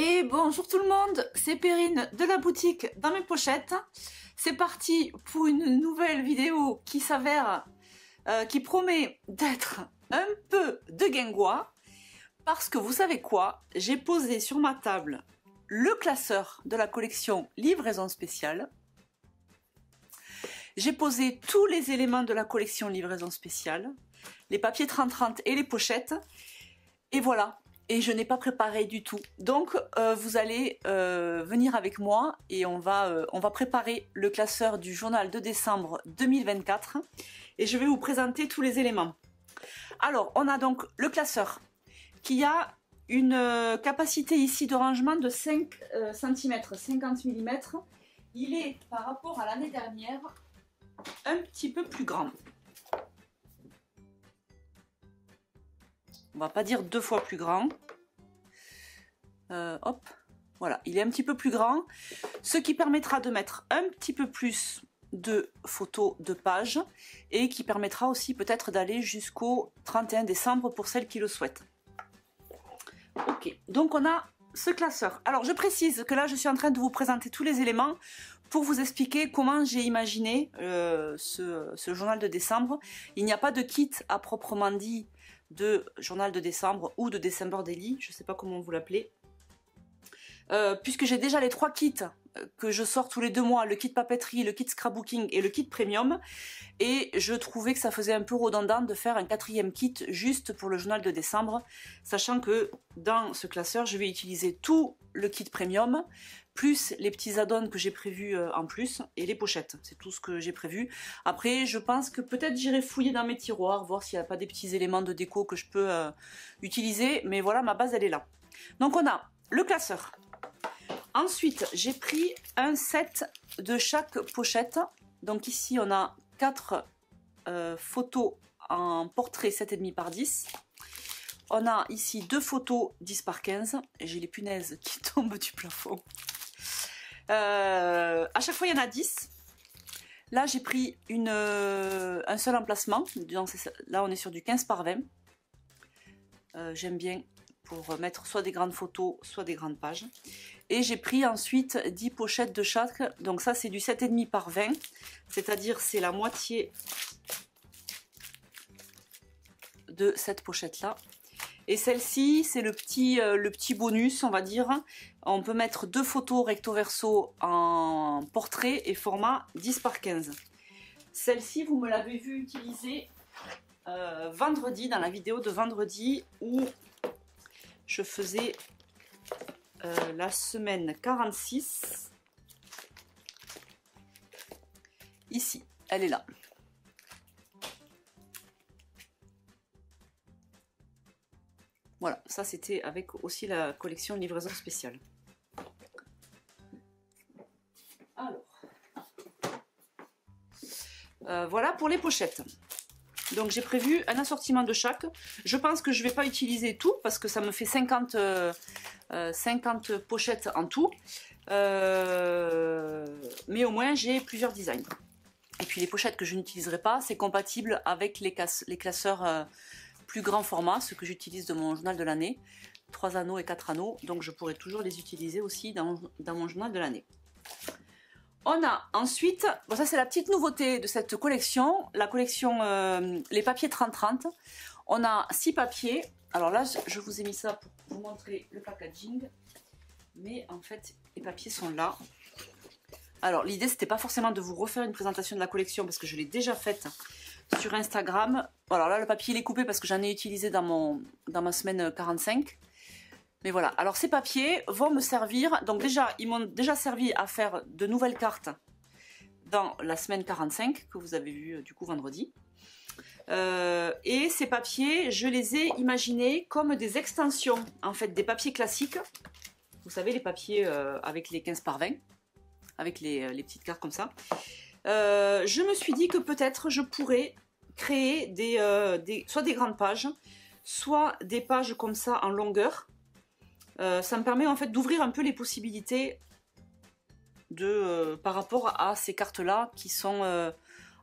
Et bonjour tout le monde, c'est Perrine de la boutique Dans mes pochettes. C'est parti pour une nouvelle vidéo qui s'avère, qui promet d'être un peu de guingois. Parce que vous savez quoi, j'ai posé sur ma table le classeur de la collection livraison spéciale. J'ai posé tous les éléments de la collection livraison spéciale, les papiers 30-30 et les pochettes. Et voilà. Et je n'ai pas préparé du tout. Donc vous allez venir avec moi et on va préparer le classeur du journal de décembre 2024 et je vais vous présenter tous les éléments. Alors on a donc le classeur qui a une capacité ici de rangement de 5 cm, 50 mm. Il est par rapport à l'année dernière un petit peu plus grand. On va pas dire 2 fois plus grand. Hop, voilà, il est un petit peu plus grand, ce qui permettra de mettre un petit peu plus de photos de page et qui permettra aussi peut-être d'aller jusqu'au 31 décembre pour celles qui le souhaitent. Ok, donc on a ce classeur. Alors je précise que là je suis en train de vous présenter tous les éléments pour vous expliquer comment j'ai imaginé ce journal de décembre. Il n'y a pas de kit à proprement dit de journal de décembre ou de December Daily, je ne sais pas comment vous l'appelez. Puisque j'ai déjà les 3 kits que je sors tous les 2 mois, le kit papeterie, le kit scrapbooking et le kit premium, et je trouvais que ça faisait un peu redondant de faire un 4e kit juste pour le journal de décembre, sachant que dans ce classeur je vais utiliser tout le kit premium, plus les petits add-ons que j'ai prévus en plus, et les pochettes, c'est tout ce que j'ai prévu. Après je pense que peut-être j'irai fouiller dans mes tiroirs, voir s'il n'y a pas des petits éléments de déco que je peux utiliser, mais voilà, ma base elle est là. Donc on a le classeur. Ensuite, j'ai pris un set de chaque pochette. Donc ici, on a 4 photos en portrait 7,5 par 10. On a ici 2 photos 10 par 15. J'ai les punaises qui tombent du plafond. À chaque fois, il y en a 10. Là, j'ai pris un seul emplacement. Là, on est sur du 15 par 20. J'aime bien pour mettre soit des grandes photos, soit des grandes pages. Et j'ai pris ensuite 10 pochettes de chaque. Donc ça, c'est du 7,5 par 20. C'est-à-dire, c'est la moitié de cette pochette-là. Et celle-ci, c'est le petit bonus, on va dire. On peut mettre 2 photos recto verso en portrait et format 10 par 15. Celle-ci, vous me l'avez vu utiliser vendredi, dans la vidéo de vendredi, où je faisais la semaine 46. Ici, elle est là. Voilà, ça c'était avec aussi la collection livraison spéciale. Alors, voilà pour les pochettes. Donc j'ai prévu un assortiment de chaque. Je pense que je ne vais pas utiliser tout parce que ça me fait 50 pochettes en tout. Mais au moins j'ai plusieurs designs. Et puis les pochettes que je n'utiliserai pas, c'est compatible avec les classeurs plus grand format, ceux que j'utilise de mon journal de l'année. 3 anneaux et 4 anneaux. Donc je pourrai toujours les utiliser aussi dans mon journal de l'année. On a ensuite, bon ça c'est la petite nouveauté de cette collection, la collection les papiers 30-30. On a 6 papiers. Alors là, je vous ai mis ça pour vous montrer le packaging. Mais en fait, les papiers sont là. Alors l'idée, c'était pas forcément de vous refaire une présentation de la collection parce que je l'ai déjà faite sur Instagram. Alors là, le papier il est coupé parce que j'en ai utilisé dans ma semaine 45. Mais voilà, alors ces papiers vont me servir, donc déjà, ils m'ont déjà servi à faire de nouvelles cartes dans la semaine 45, que vous avez vu du coup vendredi. Et ces papiers, je les ai imaginés comme des extensions, en fait, des papiers classiques. Vous savez, les papiers avec les 15 par 20, avec les petites cartes comme ça. Je me suis dit que peut-être je pourrais créer soit des grandes pages, soit des pages comme ça en longueur. Ça me permet en fait d'ouvrir un peu les possibilités par rapport à ces cartes-là qui sont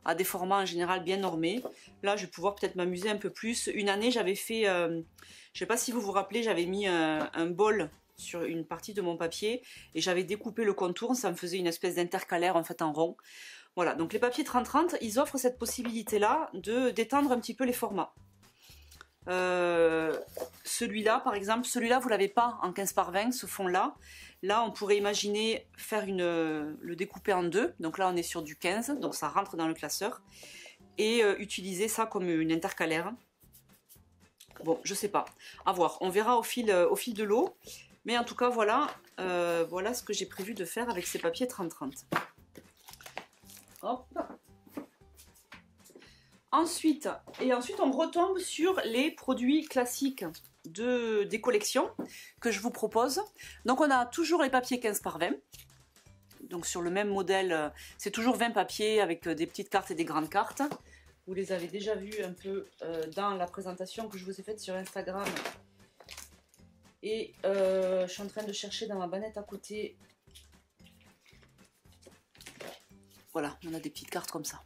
à des formats en général bien normés. Là, je vais pouvoir peut-être m'amuser un peu plus. Une année, j'avais fait, je ne sais pas si vous vous rappelez, j'avais mis un bol sur une partie de mon papier et j'avais découpé le contour, ça me faisait une espèce d'intercalaire en fait en rond. Voilà, donc les papiers 30-30, ils offrent cette possibilité-là de d'étendre un petit peu les formats. Celui-là par exemple, celui-là vous l'avez pas en 15 par 20, ce fond-là. Là on pourrait imaginer faire le découper en deux, donc là on est sur du 15, donc ça rentre dans le classeur. Et utiliser ça comme une intercalaire. Bon, je sais pas, à voir, on verra au fil de l'eau. Mais en tout cas, voilà, voilà ce que j'ai prévu de faire avec ces papiers 30-30. Hop. Ensuite, on retombe sur les produits classiques des collections que je vous propose. Donc on a toujours les papiers 15 par 20. Donc sur le même modèle, c'est toujours 20 papiers avec des petites cartes et des grandes cartes. Vous les avez déjà vus un peu dans la présentation que je vous ai faite sur Instagram. Et je suis en train de chercher dans ma bannette à côté. Voilà, on a des petites cartes comme ça.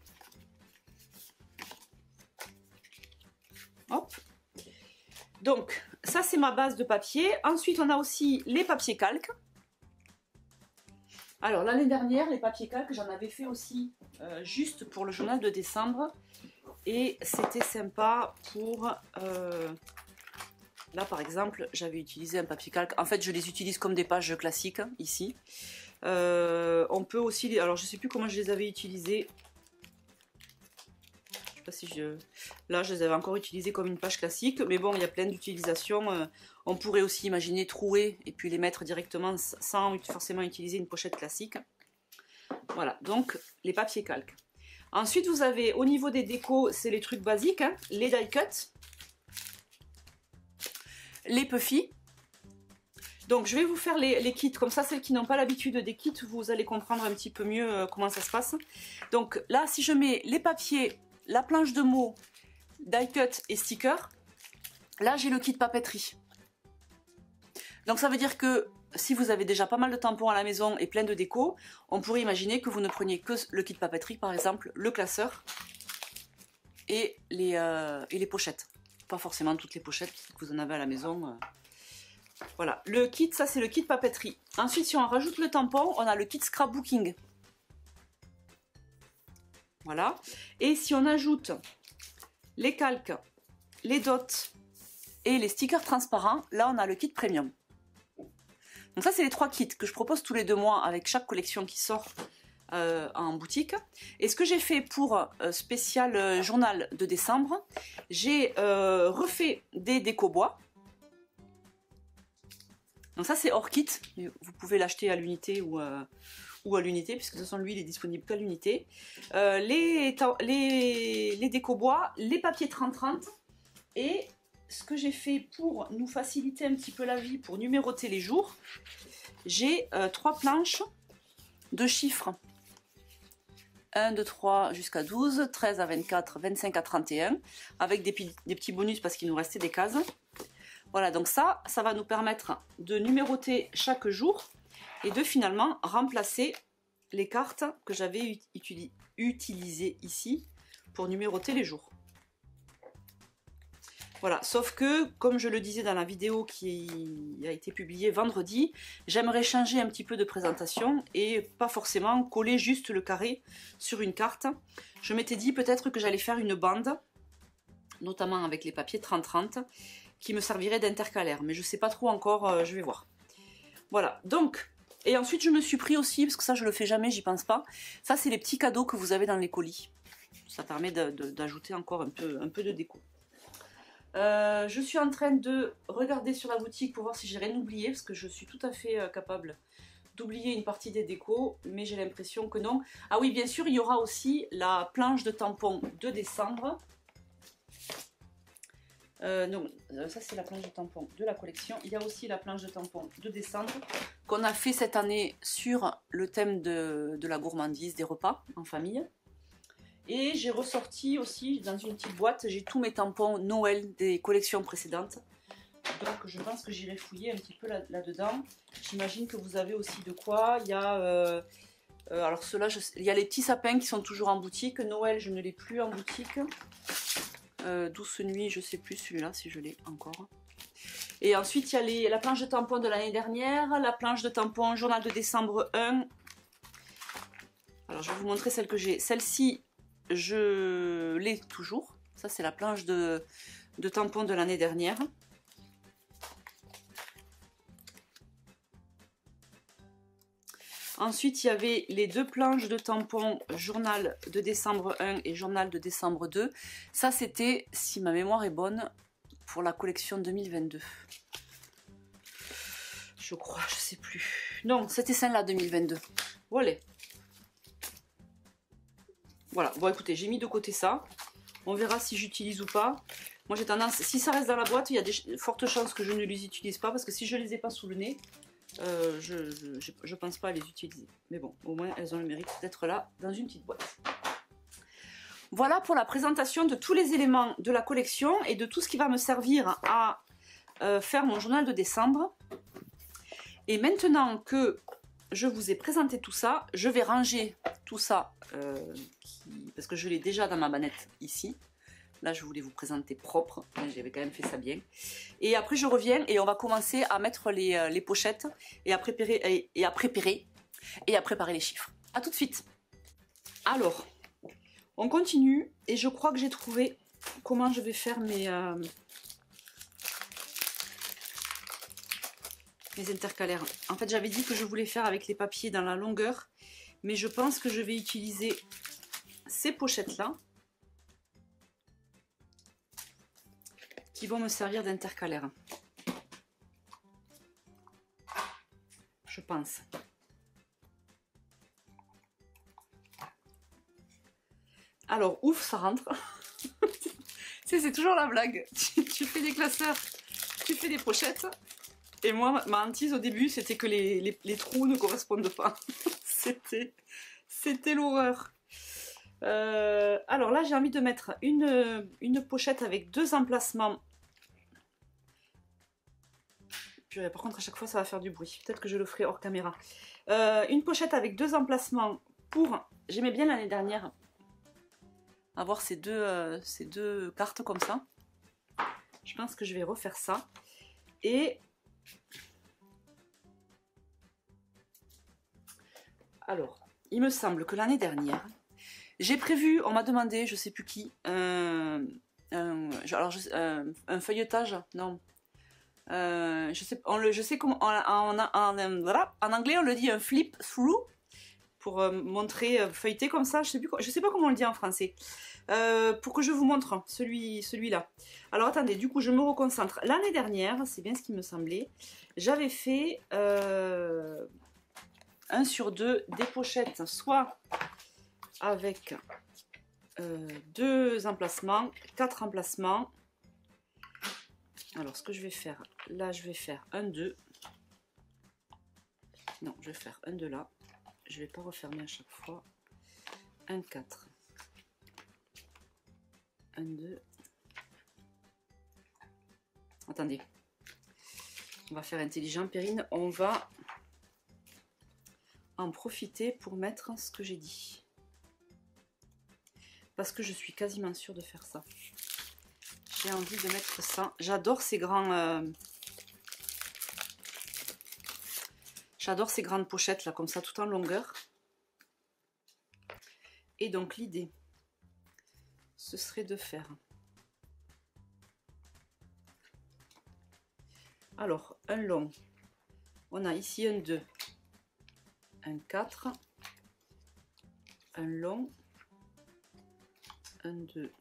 Hop. Donc, ça c'est ma base de papier. Ensuite, on a aussi les papiers calques. Alors, l'année dernière, les papiers calques, j'en avais fait aussi juste pour le journal de décembre. Et c'était sympa pour... là, par exemple, j'avais utilisé un papier calque. En fait, je les utilise comme des pages classiques, ici. On peut aussi... Alors, je ne sais plus comment je les avais utilisés. Je sais pas si je... Là, je les avais encore utilisés comme une page classique. Mais bon, il y a plein d'utilisations. On pourrait aussi imaginer trouer et puis les mettre directement sans forcément utiliser une pochette classique. Voilà, donc les papiers calques. Ensuite, vous avez au niveau des décos, c'est les trucs basiques, hein, les die cut, les puffy. Donc, je vais vous faire les kits, comme ça, celles qui n'ont pas l'habitude des kits, vous allez comprendre un petit peu mieux comment ça se passe. Donc là, si je mets les papiers, la planche de mots, die cut et sticker, là, j'ai le kit papeterie. Donc, ça veut dire que si vous avez déjà pas mal de tampons à la maison et plein de déco, on pourrait imaginer que vous ne preniez que le kit papeterie, par exemple, le classeur et les pochettes. Pas forcément toutes les pochettes que vous en avez à la maison. Voilà, le kit, ça c'est le kit papeterie. Ensuite, si on rajoute le tampon, on a le kit scrapbooking. Voilà. Et si on ajoute les calques, les dots et les stickers transparents, là on a le kit premium. Donc ça, c'est les 3 kits que je propose tous les 2 mois avec chaque collection qui sort en boutique. Et ce que j'ai fait pour spécial journal de décembre, j'ai refait des déco bois. Donc ça, c'est hors kit. Vous pouvez l'acheter à l'unité ou à l'unité, puisque de toute façon, lui, il est disponible qu'à l'unité. Les déco bois, les papiers 30-30 et... Ce que j'ai fait pour nous faciliter un petit peu la vie, pour numéroter les jours, j'ai 3 planches de chiffres. 1, 2, 3 jusqu'à 12, 13 à 24, 25 à 31, avec des petits bonus parce qu'il nous restait des cases. Voilà, donc ça va nous permettre de numéroter chaque jour et de finalement remplacer les cartes que j'avais utilisées ici pour numéroter les jours. Voilà, sauf que, comme je le disais dans la vidéo qui a été publiée vendredi, j'aimerais changer un petit peu de présentation et pas forcément coller juste le carré sur une carte. Je m'étais dit peut-être que j'allais faire une bande, notamment avec les papiers 30-30, qui me servirait d'intercalaire, mais je ne sais pas trop encore, je vais voir. Voilà, donc, et ensuite je me suis pris aussi, parce que ça je le fais jamais, j'y pense pas, ça c'est les petits cadeaux que vous avez dans les colis. Ça permet d'ajouter encore un peu de déco. Je suis en train de regarder sur la boutique pour voir si j'ai rien oublié, parce que je suis tout à fait capable d'oublier une partie des décos, mais j'ai l'impression que non. Ah oui, bien sûr, il y aura aussi la planche de tampons de décembre. Non, ça c'est la planche de tampons de la collection. Il y a aussi la planche de tampons de décembre qu'on a fait cette année sur le thème de la gourmandise, des repas en famille. Et j'ai ressorti aussi dans une petite boîte, j'ai tous mes tampons Noël des collections précédentes. Donc je pense que j'irai fouiller un petit peu là-dedans. J'imagine que vous avez aussi de quoi. Il y a, alors ceux-là, il y a les petits sapins qui sont toujours en boutique. Noël, je ne l'ai plus en boutique. Douce nuit, je ne sais plus celui-là si je l'ai encore. Et ensuite, il y a la planche de tampons de l'année dernière, la planche de tampons journal de décembre 1. Alors, je vais vous montrer celle que j'ai. Celle-ci, je l'ai toujours. Ça, c'est la planche de tampons de l'année dernière. Ensuite, il y avait les deux planches de tampons journal de décembre 1 et journal de décembre 2. Ça, c'était, si ma mémoire est bonne, pour la collection 2022. Je crois, je sais plus. Non, c'était celle-là 2022. Voilà. Voilà, bon écoutez, j'ai mis de côté ça. On verra si j'utilise ou pas. Moi j'ai tendance, si ça reste dans la boîte, il y a des fortes chances que je ne les utilise pas. Parce que si je ne les ai pas sous le nez, je pense pas à les utiliser. Mais bon, au moins elles ont le mérite d'être là dans une petite boîte. Voilà pour la présentation de tous les éléments de la collection et de tout ce qui va me servir à faire mon journal de décembre. Et maintenant que je vous ai présenté tout ça, je vais ranger tout ça, parce que je l'ai déjà dans ma bannette ici. Là, je voulais vous présenter propre, j'avais quand même fait ça bien. Et après, je reviens et on va commencer à mettre les pochettes et à préparer les chiffres. A tout de suite. Alors, on continue et je crois que j'ai trouvé comment je vais faire mes intercalaires. En fait, j'avais dit que je voulais faire avec les papiers dans la longueur, mais je pense que je vais utiliser ces pochettes-là qui vont me servir d'intercalaire. Je pense. Alors, ouf, ça rentre. C'est toujours la blague. Tu fais des classeurs, tu fais des pochettes. Et moi, ma hantise au début, c'était que les trous ne correspondent pas. C'était l'horreur. Alors là, j'ai envie de mettre une pochette avec deux emplacements. Purée, par contre, à chaque fois, ça va faire du bruit. Peut-être que je le ferai hors caméra. Une pochette avec deux emplacements pour... J'aimais bien l'année dernière avoir ces deux cartes comme ça. Je pense que je vais refaire ça. Et... alors, il me semble que l'année dernière, j'ai prévu, on m'a demandé, je sais plus qui, un feuilletage, non, je sais comment, en anglais on le dit un flip through, pour montrer, feuilleter comme ça, je sais pas comment on le dit en français, pour que je vous montre celui-là. Alors attendez, du coup je me reconcentre. L'année dernière, c'est bien ce qui me semblait, j'avais fait 1 sur 2 des pochettes, soit avec 2 emplacements, 4 emplacements. Alors ce que je vais faire, là je vais faire un 2. Non, je vais faire un 2 là. Je vais pas refermer à chaque fois. Un 4. Un 2. Attendez. On va faire intelligent, Perrine. On va en profiter pour mettre ce que j'ai dit. Parce que je suis quasiment sûre de faire ça. J'ai envie de mettre ça. J'adore ces grands... J'adore ces grandes pochettes là, comme ça, tout en longueur. Et donc l'idée, ce serait de faire... alors, un long. On a ici un 2. Un 4. Un long. Un 2.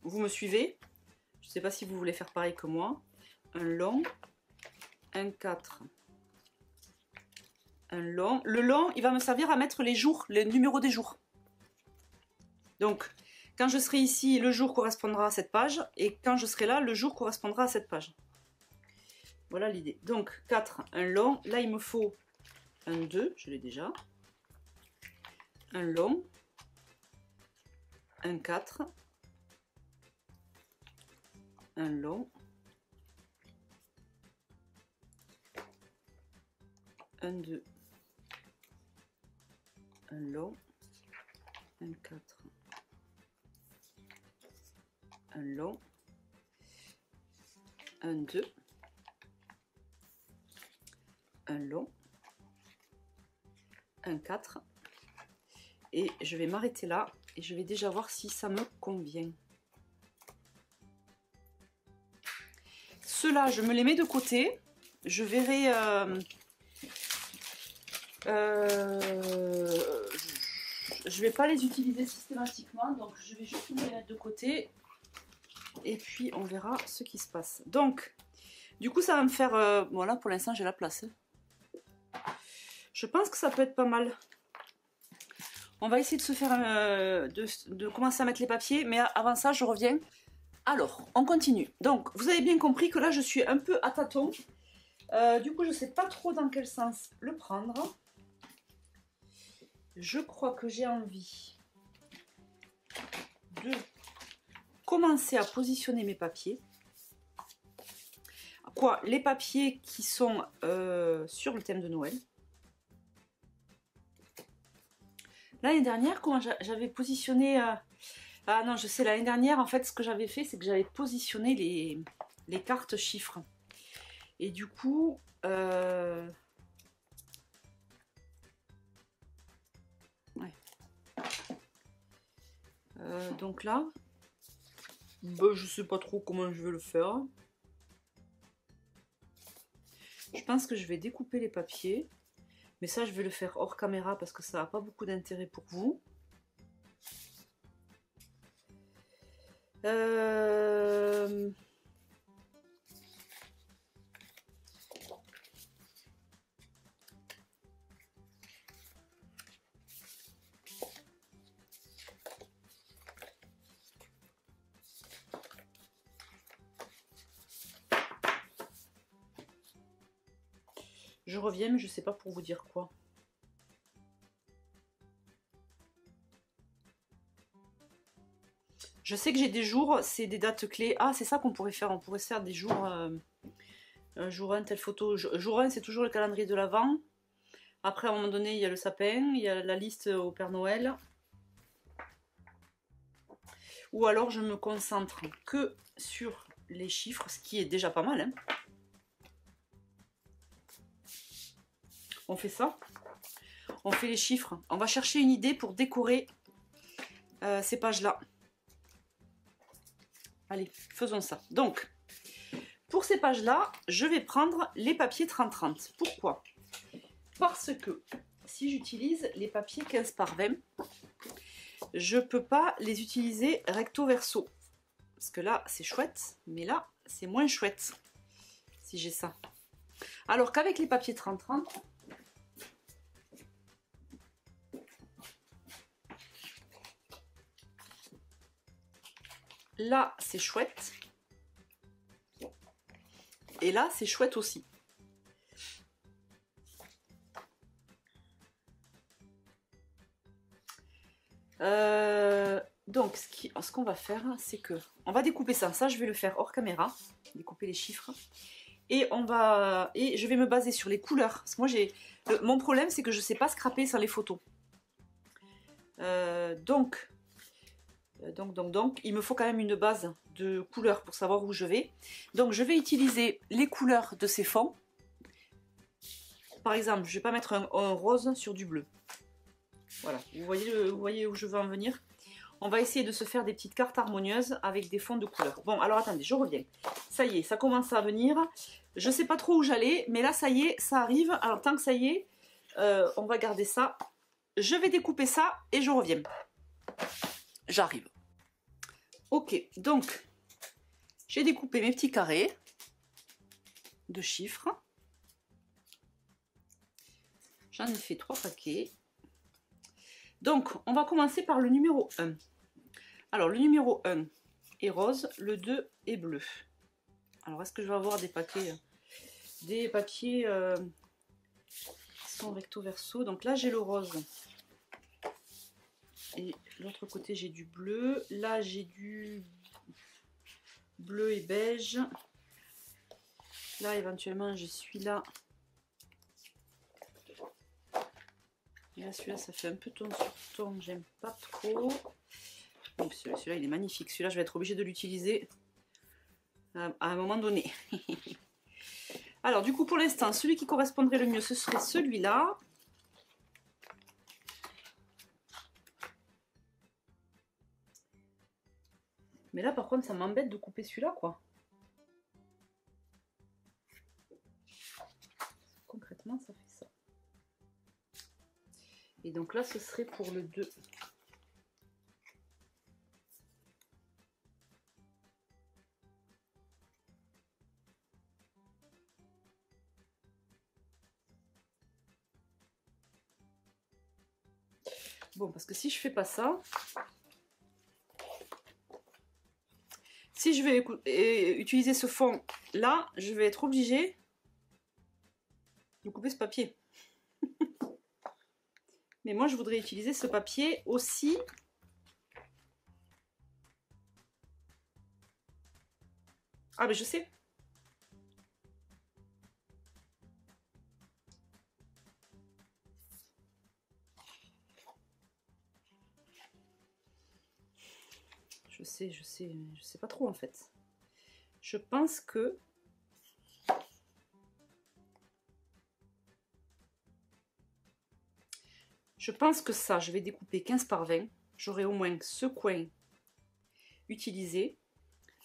Vous me suivez? Je ne sais pas si vous voulez faire pareil que moi. Un long. Un 4. Un long. Le long, il va me servir à mettre les jours, les numéros des jours. Donc, quand je serai ici, le jour correspondra à cette page. Et quand je serai là, le jour correspondra à cette page. Voilà l'idée. Donc, 4, un long. Là, il me faut un 2, je l'ai déjà. Un long. Un 4. Un long. Un 2. Un long. Un 4. Un long. Un 2. un long, un 4. Et je vais m'arrêter là et je vais déjà voir si ça me convient. Ceux-là, je me les mets de côté. Je verrai... je vais pas les utiliser systématiquement, donc je vais juste me les mettre de côté. Et puis on verra ce qui se passe. Donc, du coup, ça va me faire... bon, là, pour l'instant, j'ai la place. Je pense que ça peut être pas mal. On va essayer de se faire... de commencer à mettre les papiers. Mais avant ça, je reviens. Alors, on continue. Donc, vous avez bien compris que là, je suis un peu à tâtons. Du coup, je ne sais pas trop dans quel sens le prendre. Je crois que j'ai envie de commencer à positionner mes papiers. Quoi, les papiers qui sont sur le thème de Noël. L'année dernière, comment j'avais positionné... Ah non, je sais, l'année dernière, en fait, ce que j'avais fait, c'est que j'avais positionné les cartes chiffres. Et du coup... ouais. Donc là, ben, je sais pas trop comment je vais le faire. Je pense que je vais découper les papiers. Mais ça, je vais le faire hors caméra parce que ça n'a pas beaucoup d'intérêt pour vous. Je reviens, mais je ne sais pas pour vous dire quoi. Je sais que j'ai des jours, c'est des dates clés. Ah, c'est ça qu'on pourrait faire. On pourrait se faire des jours... jour 1, telle photo. Jour 1, c'est toujours le calendrier de l'Avent. Après, à un moment donné, il y a le sapin. Il y a la liste au Père Noël. Ou alors, je me concentre que sur les chiffres, ce qui est déjà pas mal, hein. On fait ça. On fait les chiffres. On va chercher une idée pour décorer ces pages-là. Allez, faisons ça. Donc, pour ces pages-là, je vais prendre les papiers 30-30. Pourquoi? Parce que si j'utilise les papiers 15 par 20, je ne peux pas les utiliser recto-verso. Parce que là, c'est chouette, mais là, c'est moins chouette si j'ai ça. Alors qu'avec les papiers 30-30, là, c'est chouette. Et là, c'est chouette aussi. Donc, ce qu'on va faire, c'est que on va découper ça. Ça, je vais le faire hors caméra. Découper les chiffres. Et je vais me baser sur les couleurs. Parce que moi, mon problème, c'est que je ne sais pas scraper sans les photos. Donc, il me faut quand même une base de couleurs pour savoir où je vais. Donc, je vais utiliser les couleurs de ces fonds. Par exemple, je ne vais pas mettre un rose sur du bleu. Voilà, vous voyez où je veux en venir. On va essayer de se faire des petites cartes harmonieuses avec des fonds de couleurs. Bon, alors attendez, je reviens. Ça y est, ça commence à venir. Je ne sais pas trop où j'allais, mais là, ça y est, ça arrive. Alors, tant que ça y est, on va garder ça. Je vais découper ça et je reviens. J'arrive. Ok, donc, j'ai découpé mes petits carrés de chiffres. J'en ai fait 3 paquets. Donc, on va commencer par le numéro 1. Alors, le numéro 1 est rose, le 2 est bleu. Alors, est-ce que je vais avoir des papiers qui sont recto-verso? Donc là, j'ai le rose. Et de l'autre côté, j'ai du bleu. Là, j'ai du bleu et beige. Là, éventuellement, j'ai celui-là. Et là, celui-là, ça fait un peu ton sur ton. J'aime pas trop. Celui-là, il est magnifique. Celui-là, je vais être obligée de l'utiliser à un moment donné. Alors du coup pour l'instant, celui qui correspondrait le mieux, ce serait celui-là. Mais là par contre ça m'embête de couper celui-là quoi. Concrètement ça fait ça. Et donc là ce serait pour le 2. Bon, parce que si je fais pas ça, si je vais utiliser ce fond là, je vais être obligée de couper ce papier. Mais moi je voudrais utiliser ce papier aussi. Ah mais je sais. Je sais pas trop en fait. Je pense que ça, je vais découper 15 par 20. J'aurai au moins ce coin utilisé.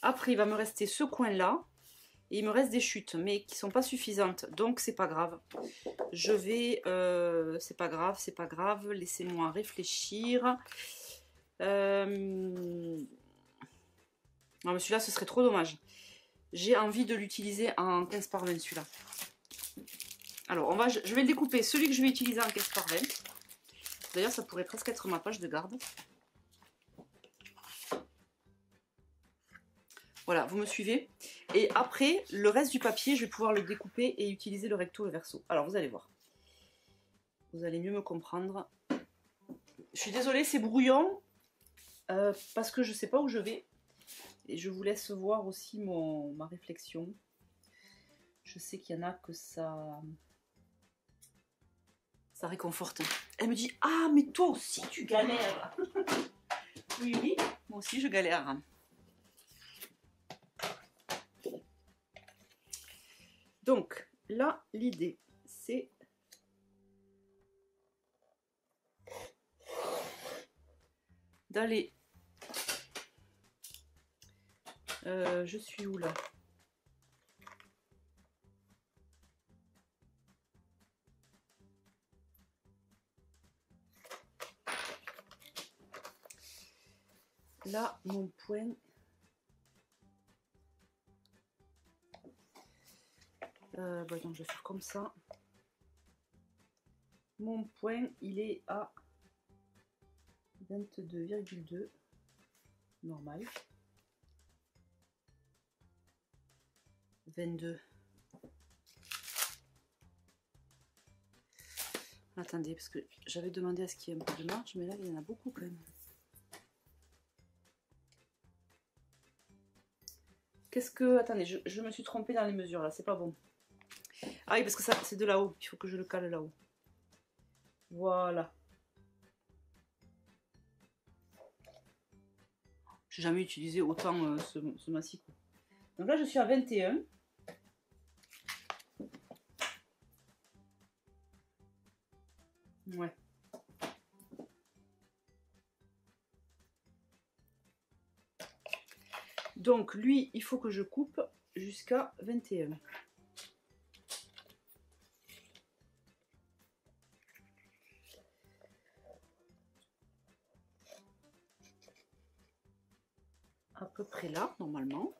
Après, il va me rester ce coin-là. Et il me reste des chutes, mais qui sont pas suffisantes. Donc, c'est pas grave. Je vais... c'est pas grave. Laissez-moi réfléchir. Non, mais celui-là, ce serait trop dommage. J'ai envie de l'utiliser en 15 par 20, celui-là. Alors, je vais le découper. Celui que je vais utiliser en 15 par 20. D'ailleurs, ça pourrait presque être ma page de garde. Voilà, vous me suivez. Et après, le reste du papier, je vais pouvoir le découper et utiliser le recto et verso. Alors, vous allez voir. Vous allez mieux me comprendre. Je suis désolée, c'est brouillon. Parce que je ne sais pas où je vais. Et je vous laisse voir aussi ma réflexion. Je sais qu'il y en a que ça réconforte. Elle me dit « Ah, mais toi aussi, tu galères !» Oui, oui, moi aussi, je galère. Donc, là, l'idée, c'est d'aller... je suis où, là? Là, mon point... donc je vais faire comme ça. Mon point, il est à 22,2. Normal. 22. Attendez, parce que j'avais demandé à ce qu'il y ait un peu de marge, mais là, il y en a beaucoup quand même. Qu'est-ce que... Attendez, je me suis trompée dans les mesures, là, c'est pas bon. Ah oui, parce que ça, c'est de là-haut. Il faut que je le cale là-haut. Voilà. J'ai jamais utilisé autant ce massicot. Donc là, je suis à 21. Ouais. Donc lui, il faut que je coupe jusqu'à 21. À peu près là, normalement.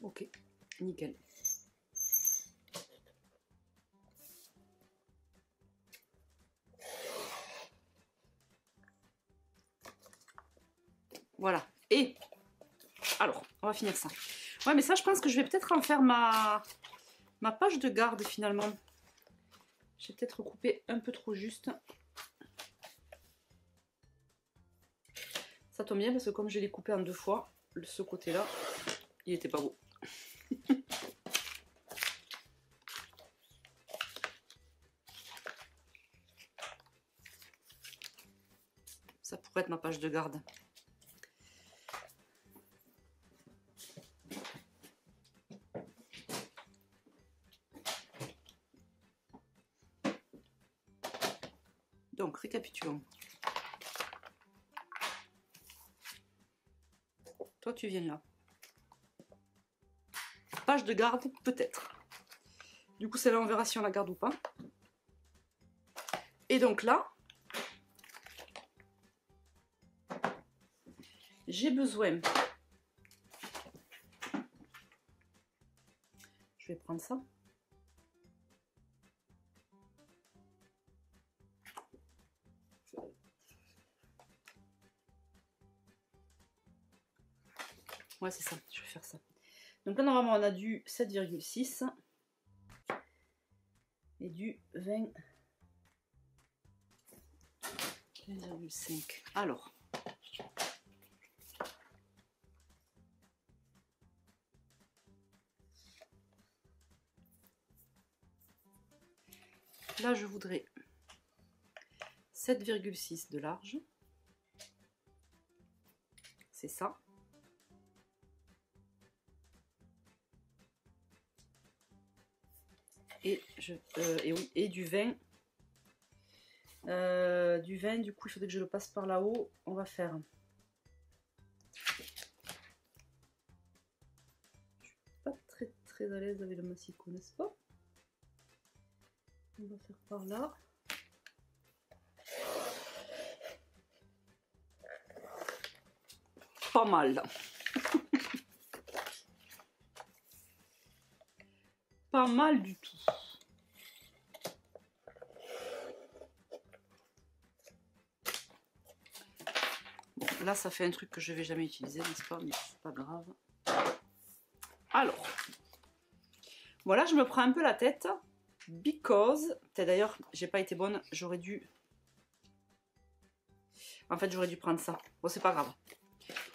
Ok, nickel. Voilà. Et alors, on va finir ça. Ouais, mais ça, je pense que je vais peut-être en faire ma page de garde finalement. J'ai peut-être coupé un peu trop juste. Ça tombe bien parce que comme je l'ai coupé en 2 fois, ce côté-là, il était pas beau. Ça pourrait être ma page de garde. Donc, récapitulons. Toi, tu viens là. Page de garde, peut-être. Du coup, celle-là, on verra si on la garde ou pas. Et donc là, j'ai besoin... Je vais prendre ça. Ouais, c'est ça, je vais faire ça. Donc là, normalement, on a du 7,6 et du 20,5. Alors, là, je voudrais 7,6 de large. C'est ça. Et, oui, et du 20. Du coup, il faudrait que je le passe par là-haut. On va faire... Je suis pas très à l'aise avec le massicot, n'est-ce pas? On va faire par là. Pas mal. Pas mal du tout. Bon, là, ça fait un truc que je vais jamais utiliser, n'est-ce pas? Mais c'est pas grave. Alors, voilà, je me prends un peu la tête. Because, peut-être d'ailleurs, j'ai pas été bonne, j'aurais dû... En fait, j'aurais dû prendre ça. Bon, c'est pas grave.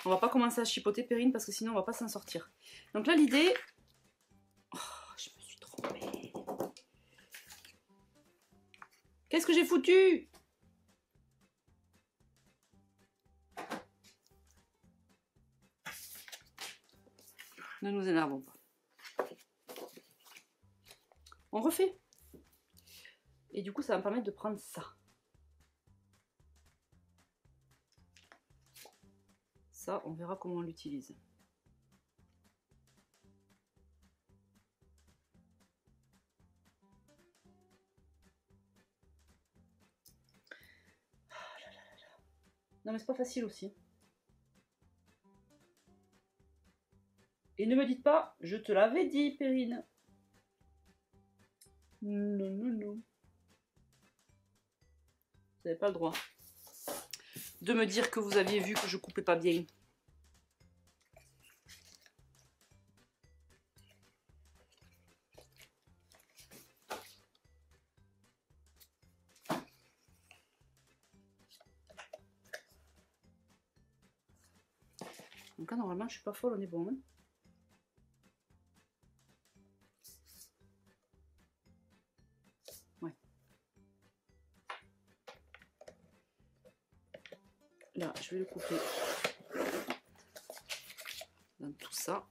On va pas commencer à chipoter, Perrine, parce que sinon, on va pas s'en sortir. Donc là, l'idée... Oh, je me suis trompée. Qu'est-ce que j'ai foutu? Ne nous énervons pas. On refait. Et du coup, ça va me permettre de prendre ça. Ça, on verra comment on l'utilise. Non mais c'est pas facile aussi. Et ne me dites pas, je te l'avais dit, Perrine. Non, non, non. Vous n'avez pas le droit de me dire que vous aviez vu que je coupais pas bien. Donc là, normalement, je suis pas folle, on est bon. Hein. Ouais. Là, je vais le couper dans tout ça.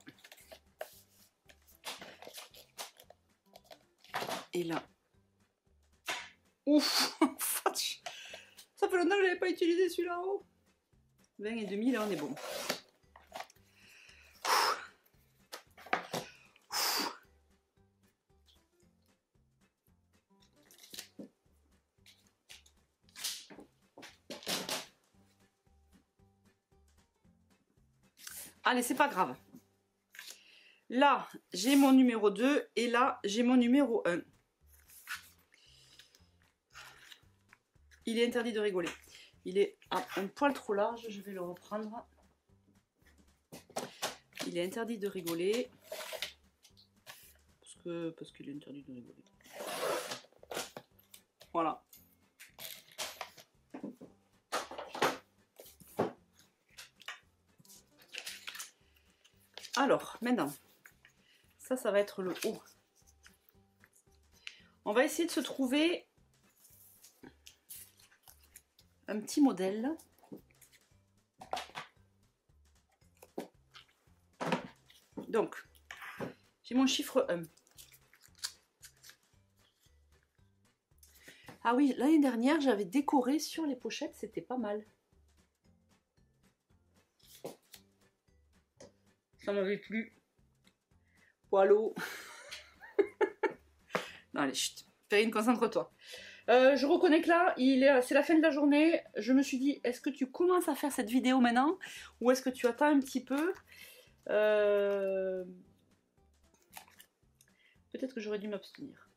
Et là. Ouf. Ça fait longtemps que je n'avais pas utilisé celui-là. 20 et demi, là, on est bon. Allez, c'est pas grave. Là, j'ai mon numéro 2 et là, j'ai mon numéro 1. Il est interdit de rigoler. Il est un poil trop large, je vais le reprendre. Il est interdit de rigoler. Parce qu'il est interdit de rigoler. Voilà. Alors, maintenant, ça va être le haut. On va essayer de se trouver un petit modèle. Donc, j'ai mon chiffre 1. Ah oui, l'année dernière, j'avais décoré sur les pochettes, c'était pas mal. Ça m'avait plu. Poilot. Non, allez, chut. Perrine, concentre-toi. Je reconnais que là, c'est la fin de la journée. Je me suis dit, est-ce que tu commences à faire cette vidéo maintenant ou est-ce que tu attends un petit peu? Peut-être que j'aurais dû m'abstenir.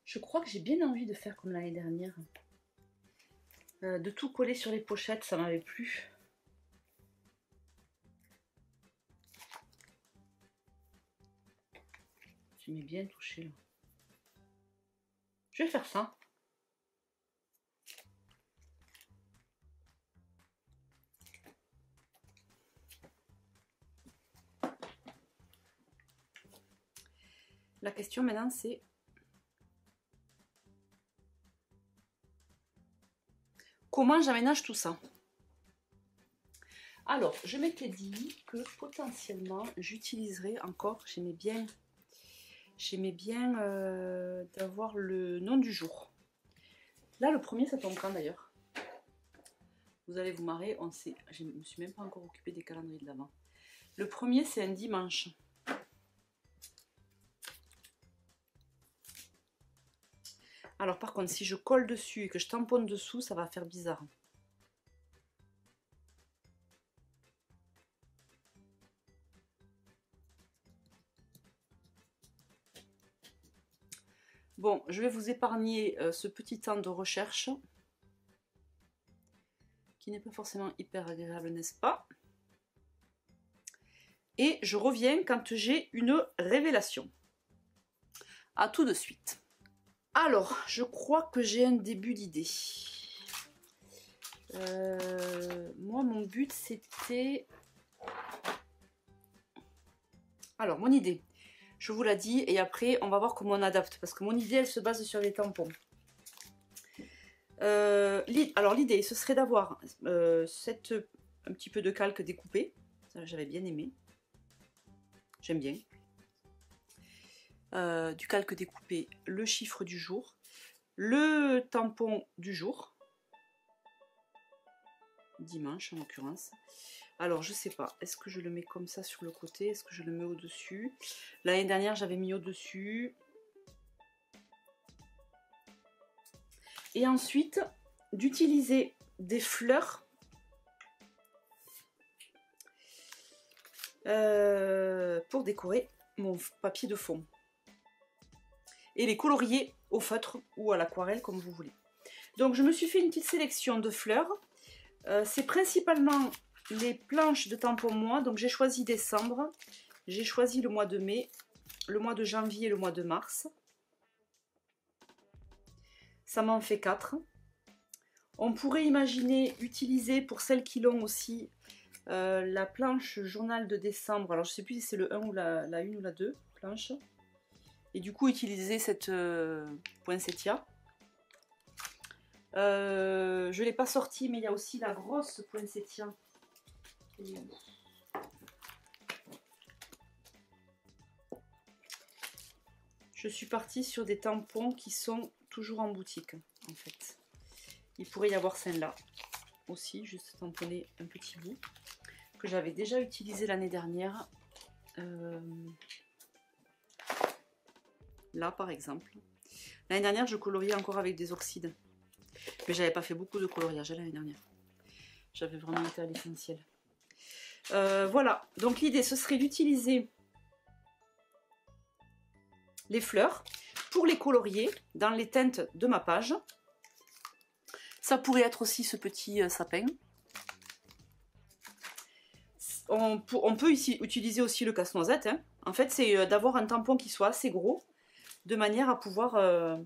Je crois que j'ai bien envie de faire comme l'année dernière. De tout coller sur les pochettes, ça m'avait plu. J'aimais bien toucher là. Je vais faire ça. La question maintenant c'est comment j'aménage tout ça? Alors, je m'étais dit que potentiellement j'utiliserais encore, j'aimais bien d'avoir le nom du jour. Là, le premier, ça tombe quand d'ailleurs? Vous allez vous marrer, je ne me suis même pas encore occupée des calendriers de l'Avent. Le premier, c'est un dimanche. Alors par contre, si je colle dessus et que je tamponne dessous, ça va faire bizarre. Bon, je vais vous épargner ce petit temps de recherche, qui n'est pas forcément hyper agréable, n'est-ce pas? Et je reviens quand j'ai une révélation. À tout de suite. Alors, je crois que j'ai un début d'idée. Moi, mon but, c'était... Alors, mon idée, je vous l'ai dit, et après, on va voir comment on adapte, parce que mon idée, elle se base sur les tampons. Alors, l'idée, ce serait d'avoir un petit peu de calque découpé. Ça, j'avais bien aimé. J'aime bien. Du calque découpé, le chiffre du jour, le tampon du jour, dimanche en l'occurrence. Alors je sais pas, est-ce que je le mets comme ça sur le côté, est-ce que je le mets au dessus? L'année dernière j'avais mis au dessus. Et ensuite d'utiliser des fleurs pour décorer mon papier de fond. Et les colorier au feutre ou à l'aquarelle comme vous voulez. Donc je me suis fait une petite sélection de fleurs. C'est principalement les planches de tampons moi. Donc j'ai choisi décembre, j'ai choisi le mois de mai, le mois de janvier et le mois de mars. Ça m'en fait 4. On pourrait imaginer utiliser pour celles qui l'ont aussi la planche journal de décembre. Alors je ne sais plus si c'est le 1 ou la 1 ou la 2 planche. Et du coup utiliser cette poinsettia. Je ne l'ai pas sortie, mais il y a aussi la grosse poinsettia. Je suis partie sur des tampons qui sont toujours en boutique en fait. Il pourrait y avoir celle-là aussi, juste tamponner un petit bout que j'avais déjà utilisé l'année dernière. Là par exemple. L'année dernière je coloriais encore avec des oxydes. Mais j'avais pas fait beaucoup de coloriage l'année dernière. J'avais vraiment été à l'essentiel. Voilà, donc l'idée ce serait d'utiliser les fleurs pour les colorier dans les teintes de ma page. Ça pourrait être aussi ce petit sapin. On peut ici utiliser aussi le casse-noisette. Hein. En fait, c'est d'avoir un tampon qui soit assez gros, de manière à pouvoir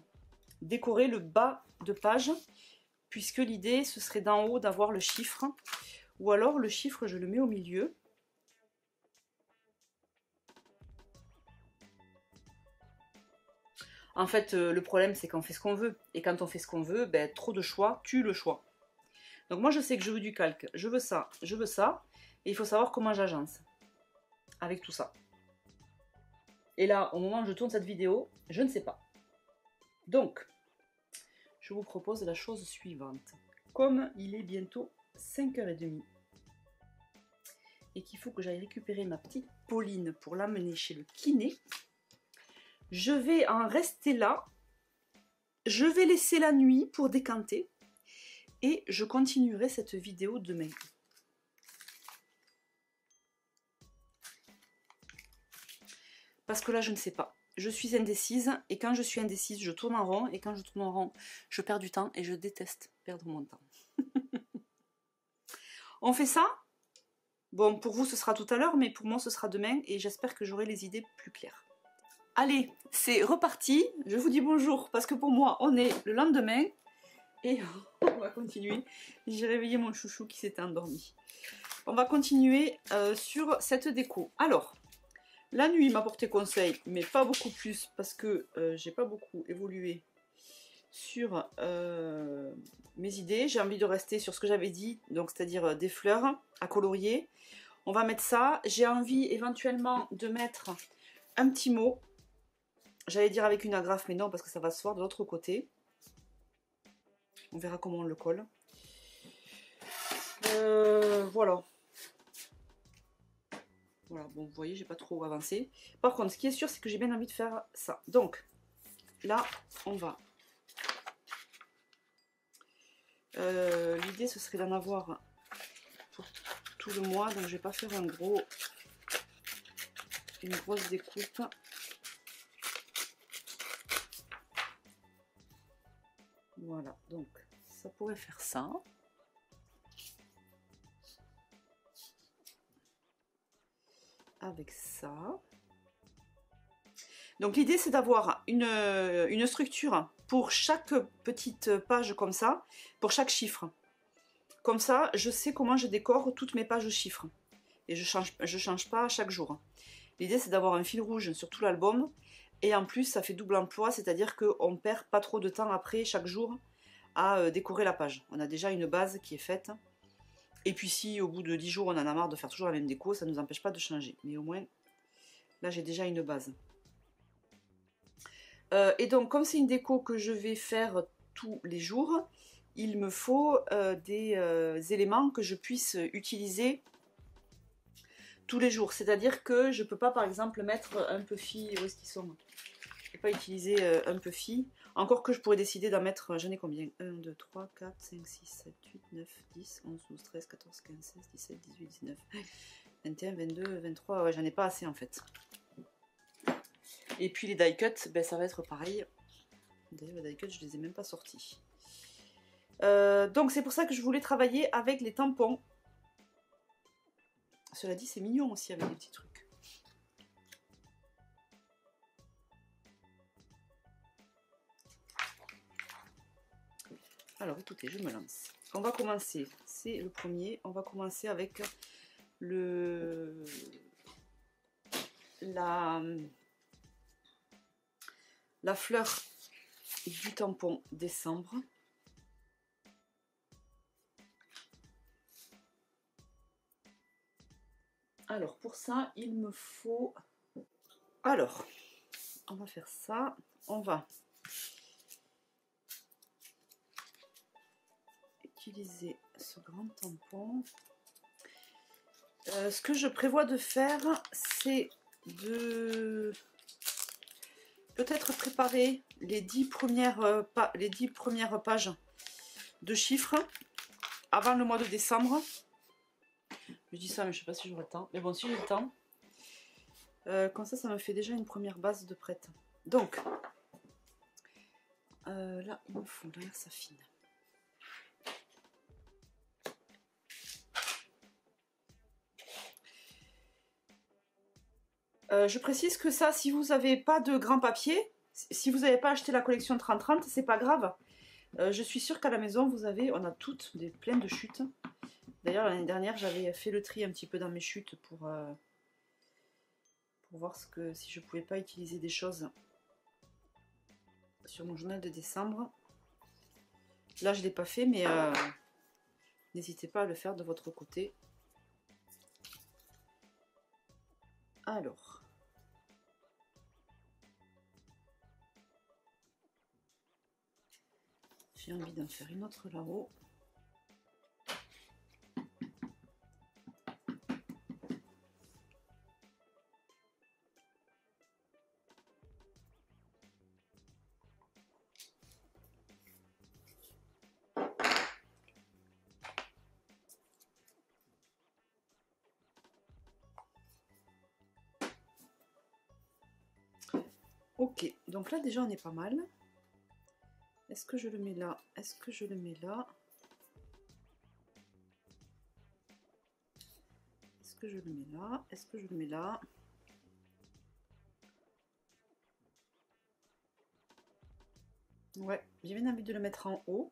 décorer le bas de page, puisque l'idée ce serait d'en haut d'avoir le chiffre, ou alors le chiffre je le mets au milieu. En fait, le problème, c'est qu'on fait ce qu'on veut. Et quand on fait ce qu'on veut, ben, trop de choix tue le choix. Donc moi, je sais que je veux du calque. Je veux ça, je veux ça. Et il faut savoir comment j'agence avec tout ça. Et là, au moment où je tourne cette vidéo, je ne sais pas. Donc, je vous propose la chose suivante. Comme il est bientôt 5h30 et qu'il faut que j'aille récupérer ma petite Pauline pour l'amener chez le kiné, je vais en rester là, je vais laisser la nuit pour décanter et je continuerai cette vidéo demain. Parce que là, je ne sais pas. Je suis indécise et quand je suis indécise, je tourne en rond et quand je tourne en rond, je perds du temps et je déteste perdre mon temps. On fait ça? Bon, pour vous, ce sera tout à l'heure, mais pour moi, ce sera demain et j'espère que j'aurai les idées plus claires. Allez, c'est reparti. Je vous dis bonjour parce que pour moi, on est le lendemain. Et on va continuer. J'ai réveillé mon chouchou qui s'était endormi. On va continuer sur cette déco. Alors, la nuit m'a porté conseil, mais pas beaucoup plus parce que j'ai pas beaucoup évolué sur mes idées. J'ai envie de rester sur ce que j'avais dit, donc c'est-à-dire des fleurs à colorier. On va mettre ça. J'ai envie éventuellement de mettre un petit mot. J'allais dire avec une agrafe, mais non, parce que ça va se voir de l'autre côté. On verra comment on le colle. Voilà. Voilà, bon, vous voyez, j'ai pas trop avancé. Par contre, ce qui est sûr, c'est que j'ai bien envie de faire ça. Donc, là, on va. L'idée, ce serait d'en avoir pour tout le mois. Donc, je vais pas faire une grosse découpe. Voilà, donc ça pourrait faire ça. Avec ça. Donc l'idée c'est d'avoir une structure pour chaque petite page comme ça, pour chaque chiffre. Comme ça, je sais comment je décore toutes mes pages chiffres. Et je change pas chaque jour. L'idée c'est d'avoir un fil rouge sur tout l'album. Et en plus, ça fait double emploi, c'est-à-dire qu'on ne perd pas trop de temps après, chaque jour, à décorer la page. On a déjà une base qui est faite. Et puis si au bout de 10 jours, on en a marre de faire toujours la même déco, ça ne nous empêche pas de changer. Mais au moins, là, j'ai déjà une base. Et donc, comme c'est une déco que je vais faire tous les jours, il me faut des éléments que je puisse utiliser tous les jours. C'est-à-dire que je ne peux pas, par exemple, mettre un puffy. Où est-ce qu'ils sont? Je ne peux pas utiliser un puffy. Encore que je pourrais décider d'en mettre, j'en ai combien? 1, 2, 3, 4, 5, 6, 7, 8, 9, 10, 11, 12, 13, 14, 15, 16, 17, 18, 19, 21, 22, 23. Ouais, j'en ai pas assez en fait. Et puis les die cuts, ben, ça va être pareil. D'ailleurs, les die cuts, je les ai même pas sortis. Donc c'est pour ça que je voulais travailler avec les tampons. Cela dit, c'est mignon aussi avec des petits trucs. Alors écoutez, je me lance. On va commencer, c'est le premier, on va commencer avec la fleur du tampon décembre. Alors pour ça, il me faut... Alors, on va faire ça. On va utiliser ce grand tampon. Ce que je prévois de faire, c'est de peut-être préparer les 10 premières pages de chiffres avant le mois de décembre. Je dis ça, mais je ne sais pas si j'aurai le temps. Mais bon, si j'ai le temps, comme ça, ça me fait déjà une première base de prête. Donc, là, il me faut derrière sa fine. Je précise que ça, si vous n'avez pas de grand papier, Si vous n'avez pas acheté la collection 30-30, c'est pas grave. Je suis sûre qu'à la maison, on a toutes plein de chutes. D'ailleurs, l'année dernière, j'avais fait le tri un petit peu dans mes chutes pour voir si je pouvais pas utiliser des choses sur mon journal de décembre. Là, je ne l'ai pas fait, mais n'hésitez pas à le faire de votre côté. Alors, j'ai envie d'en faire une autre là-haut. Ok, donc là déjà on est pas mal. Est-ce que je le mets là? Est-ce que je le mets là? Est-ce que je le mets là? Est-ce que je le mets là? Ouais, j'ai bien envie de le mettre en haut.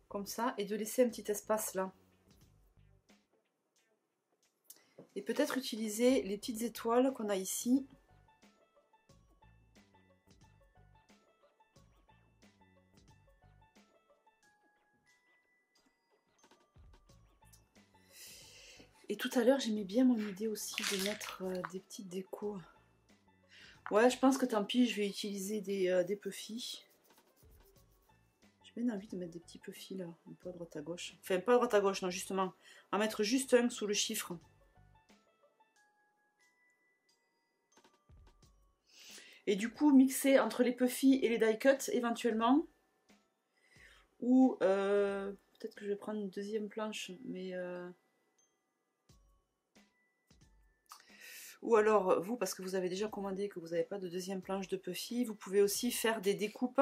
Comme ça, et de laisser un petit espace là. Et peut-être utiliser les petites étoiles qu'on a ici. Et tout à l'heure, j'aimais bien mon idée aussi de mettre des petites décos. Ouais, je pense que tant pis, je vais utiliser des puffy. J'ai bien envie de mettre des petits puffy là, un peu à droite à gauche. Enfin, pas à droite à gauche, non, justement. En mettre juste un sous le chiffre. Et du coup, mixer entre les puffy et les die cut éventuellement. Ou peut-être que je vais prendre une deuxième planche, mais... Ou alors, vous, parce que vous avez déjà commandé que vous n'avez pas de deuxième planche de puffy, vous pouvez aussi faire des découpes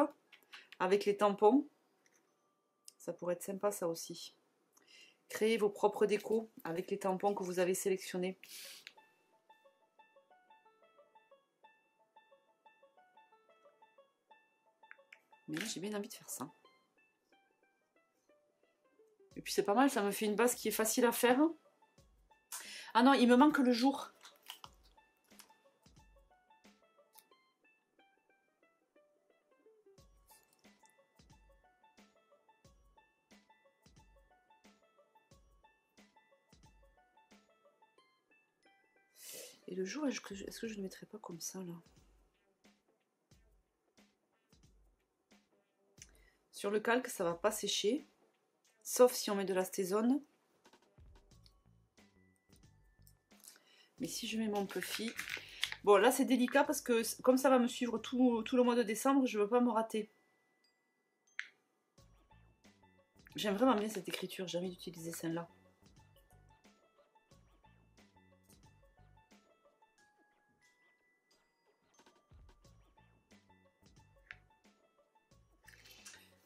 avec les tampons. Ça pourrait être sympa, ça aussi. Créez vos propres décos avec les tampons que vous avez sélectionnés. Mais là, j'ai bien envie de faire ça. Et puis c'est pas mal, ça me fait une base qui est facile à faire. Ah non, il me manque le jour. Et le jour, est-ce que je ne le mettrais pas comme ça, là? Sur le calque, ça va pas sécher. Sauf si on met de la stézone. Mais si je mets mon puffy... Bon, là, c'est délicat parce que comme ça va me suivre tout le mois de décembre, je ne veux pas me rater. J'aime vraiment bien cette écriture, j'ai envie d'utiliser celle-là.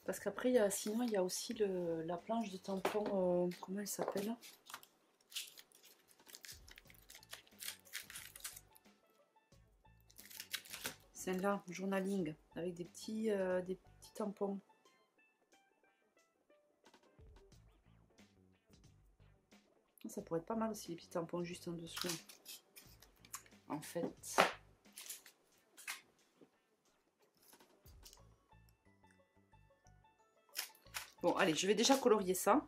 Parce qu'après, sinon, il y a aussi la planche de tampon, comment elle s'appelle? Celle-là, journaling, avec des petits tampons. Ça pourrait être pas mal aussi, les petits tampons juste en dessous. En fait... Bon, allez, je vais déjà colorier ça. À un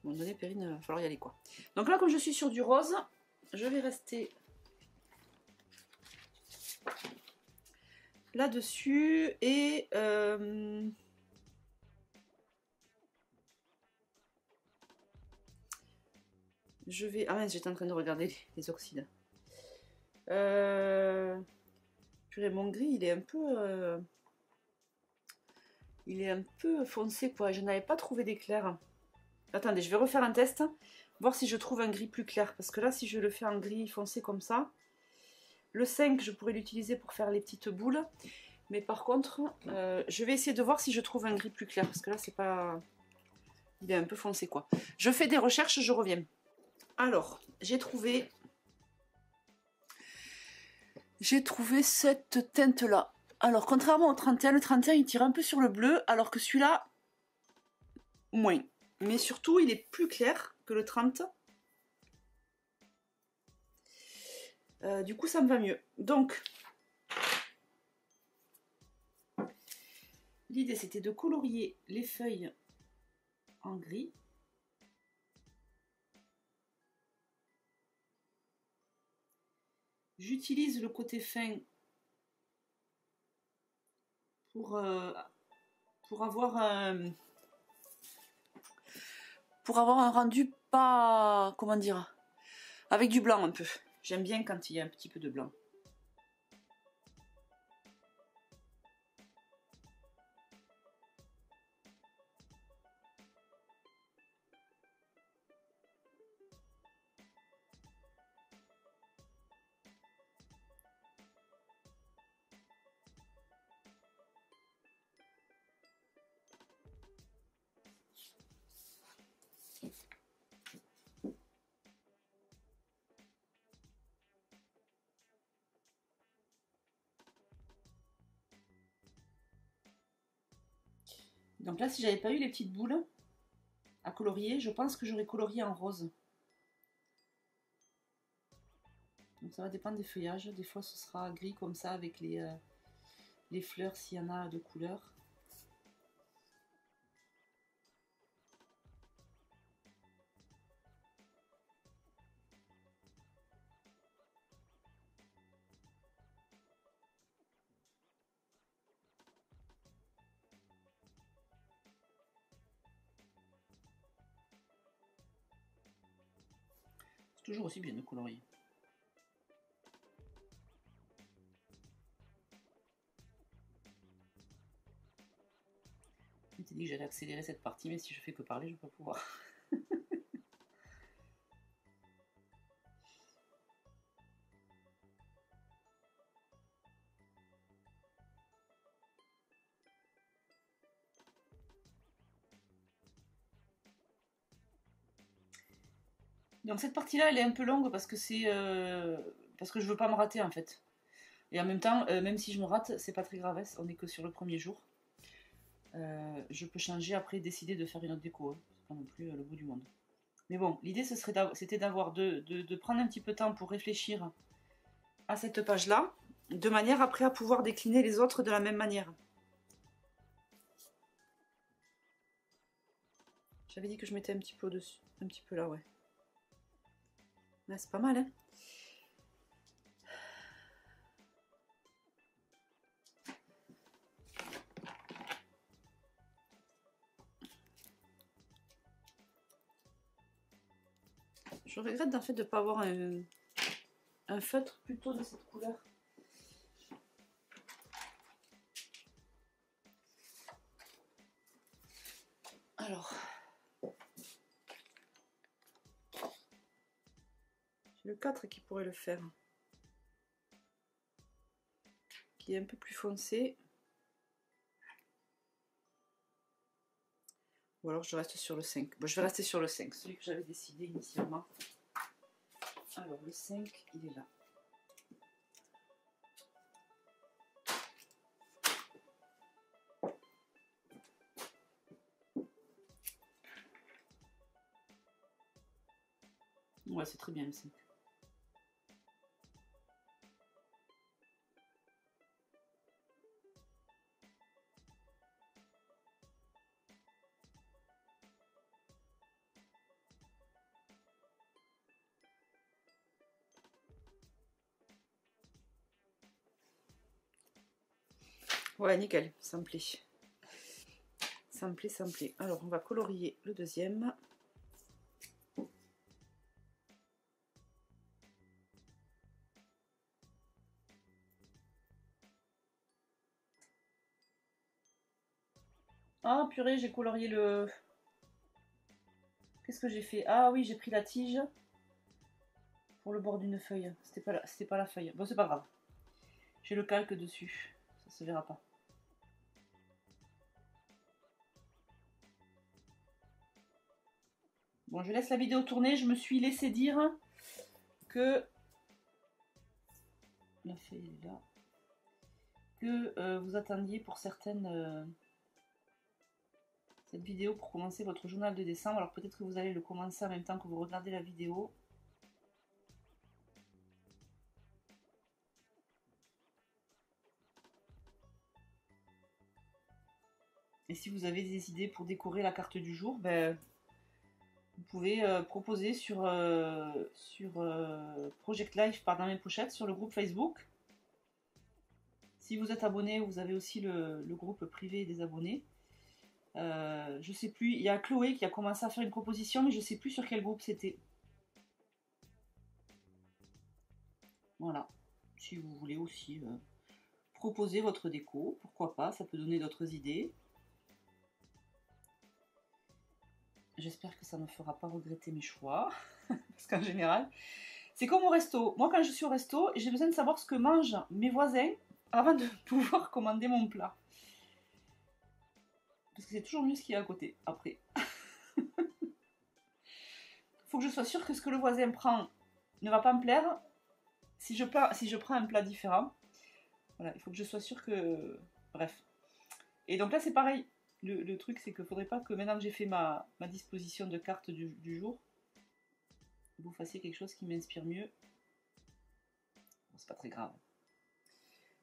moment donné, Perrine, il va falloir y aller, quoi. Donc là, comme je suis sur du rose, je vais rester là-dessus et... je vais... Ah mince, j'étais en train de regarder les oxydes. Purée, mon gris, il est un peu... il est un peu foncé, quoi. Je n'avais pas trouvé d'éclair. Attendez, je vais refaire un test. Voir si je trouve un gris plus clair. Parce que là, si je le fais en gris foncé comme ça... Le 5, je pourrais l'utiliser pour faire les petites boules. Mais par contre, je vais essayer de voir si je trouve un gris plus clair. Parce que là, c'est pas... Il est un peu foncé, quoi. Je fais des recherches, je reviens. Alors, j'ai trouvé j'ai trouvé cette teinte-là. Alors, contrairement au 31, le 31, il tire un peu sur le bleu, alors que celui-là, moins. Mais surtout, il est plus clair que le 30. Du coup, ça me va mieux. Donc, l'idée, c'était de colorier les feuilles en gris. J'utilise le côté fin pour avoir un rendu pas, comment dire, avec du blanc un peu. J'aime bien quand il y a un petit peu de blanc. Donc là, si j'avais pas eu les petites boules à colorier, je pense que j'aurais colorié en rose. Donc ça va dépendre des feuillages. Des fois, ce sera gris comme ça avec les fleurs s'il y en a de couleurs. C'est toujours aussi bien de colorier. Je m'étais dit que j'allais accélérer cette partie, mais si je fais que parler, je ne vais pas pouvoir. Donc cette partie-là, elle est un peu longue parce que c'est parce que je veux pas me rater en fait. Et en même temps, même si je me rate, c'est pas très grave. On est que sur le premier jour. Je peux changer après, décider de faire une autre déco. Hein. C'est pas non plus le bout du monde. Mais bon, l'idée c'était d'avoir de prendre un petit peu de temps pour réfléchir à cette page-là, de manière après à pouvoir décliner les autres de la même manière. J'avais dit que je mettais un petit peu au-dessus, un petit peu là, ouais. Là, c'est pas mal, hein. Je regrette en fait de ne pas avoir un feutre plutôt de cette couleur. Alors, j'ai le 4 qui pourrait le faire, qui est un peu plus foncé. Ou alors je reste sur le 5. Bon, je vais rester sur le 5, celui que j'avais décidé initialement. Alors le 5, il est là. Ouais, c'est très bien le 5. Ouais, nickel, ça me plaît. Ça me plaît, ça me plaît. Alors, on va colorier le deuxième. Ah, purée, j'ai colorié le... Qu'est-ce que j'ai fait? Ah oui, j'ai pris la tige pour le bord d'une feuille. C'était pas la feuille. Bon, c'est pas grave. J'ai le calque dessus. Ça se verra pas. Bon, je laisse la vidéo tourner. Je me suis laissé dire que la feuille est là. Que vous attendiez pour certaines... cette vidéo pour commencer votre journal de décembre. Alors peut-être que vous allez le commencer en même temps que vous regardez la vidéo. Et si vous avez des idées pour décorer la carte du jour, ben, vous pouvez proposer sur Project Life dans mes pochettes sur le groupe Facebook. Si vous êtes abonné, vous avez aussi le groupe privé des abonnés. Je sais plus, il y a Chloé qui a commencé à faire une proposition, mais je sais plus sur quel groupe c'était. Voilà, si vous voulez aussi proposer votre déco, pourquoi pas, ça peut donner d'autres idées. J'espère que ça ne me fera pas regretter mes choix, parce qu'en général, c'est comme au resto. Moi, quand je suis au resto, j'ai besoin de savoir ce que mangent mes voisins avant de pouvoir commander mon plat. Parce que c'est toujours mieux ce qu'il y a à côté, après. Il faut que je sois sûre que ce que le voisin prend ne va pas me plaire si je prends un plat différent. Voilà, il faut que je sois sûre que... Bref. Et donc là, c'est pareil. Le truc, c'est qu'il ne faudrait pas que maintenant que j'ai fait ma disposition de carte du jour, vous fassiez quelque chose qui m'inspire mieux. Bon, c'est pas très grave.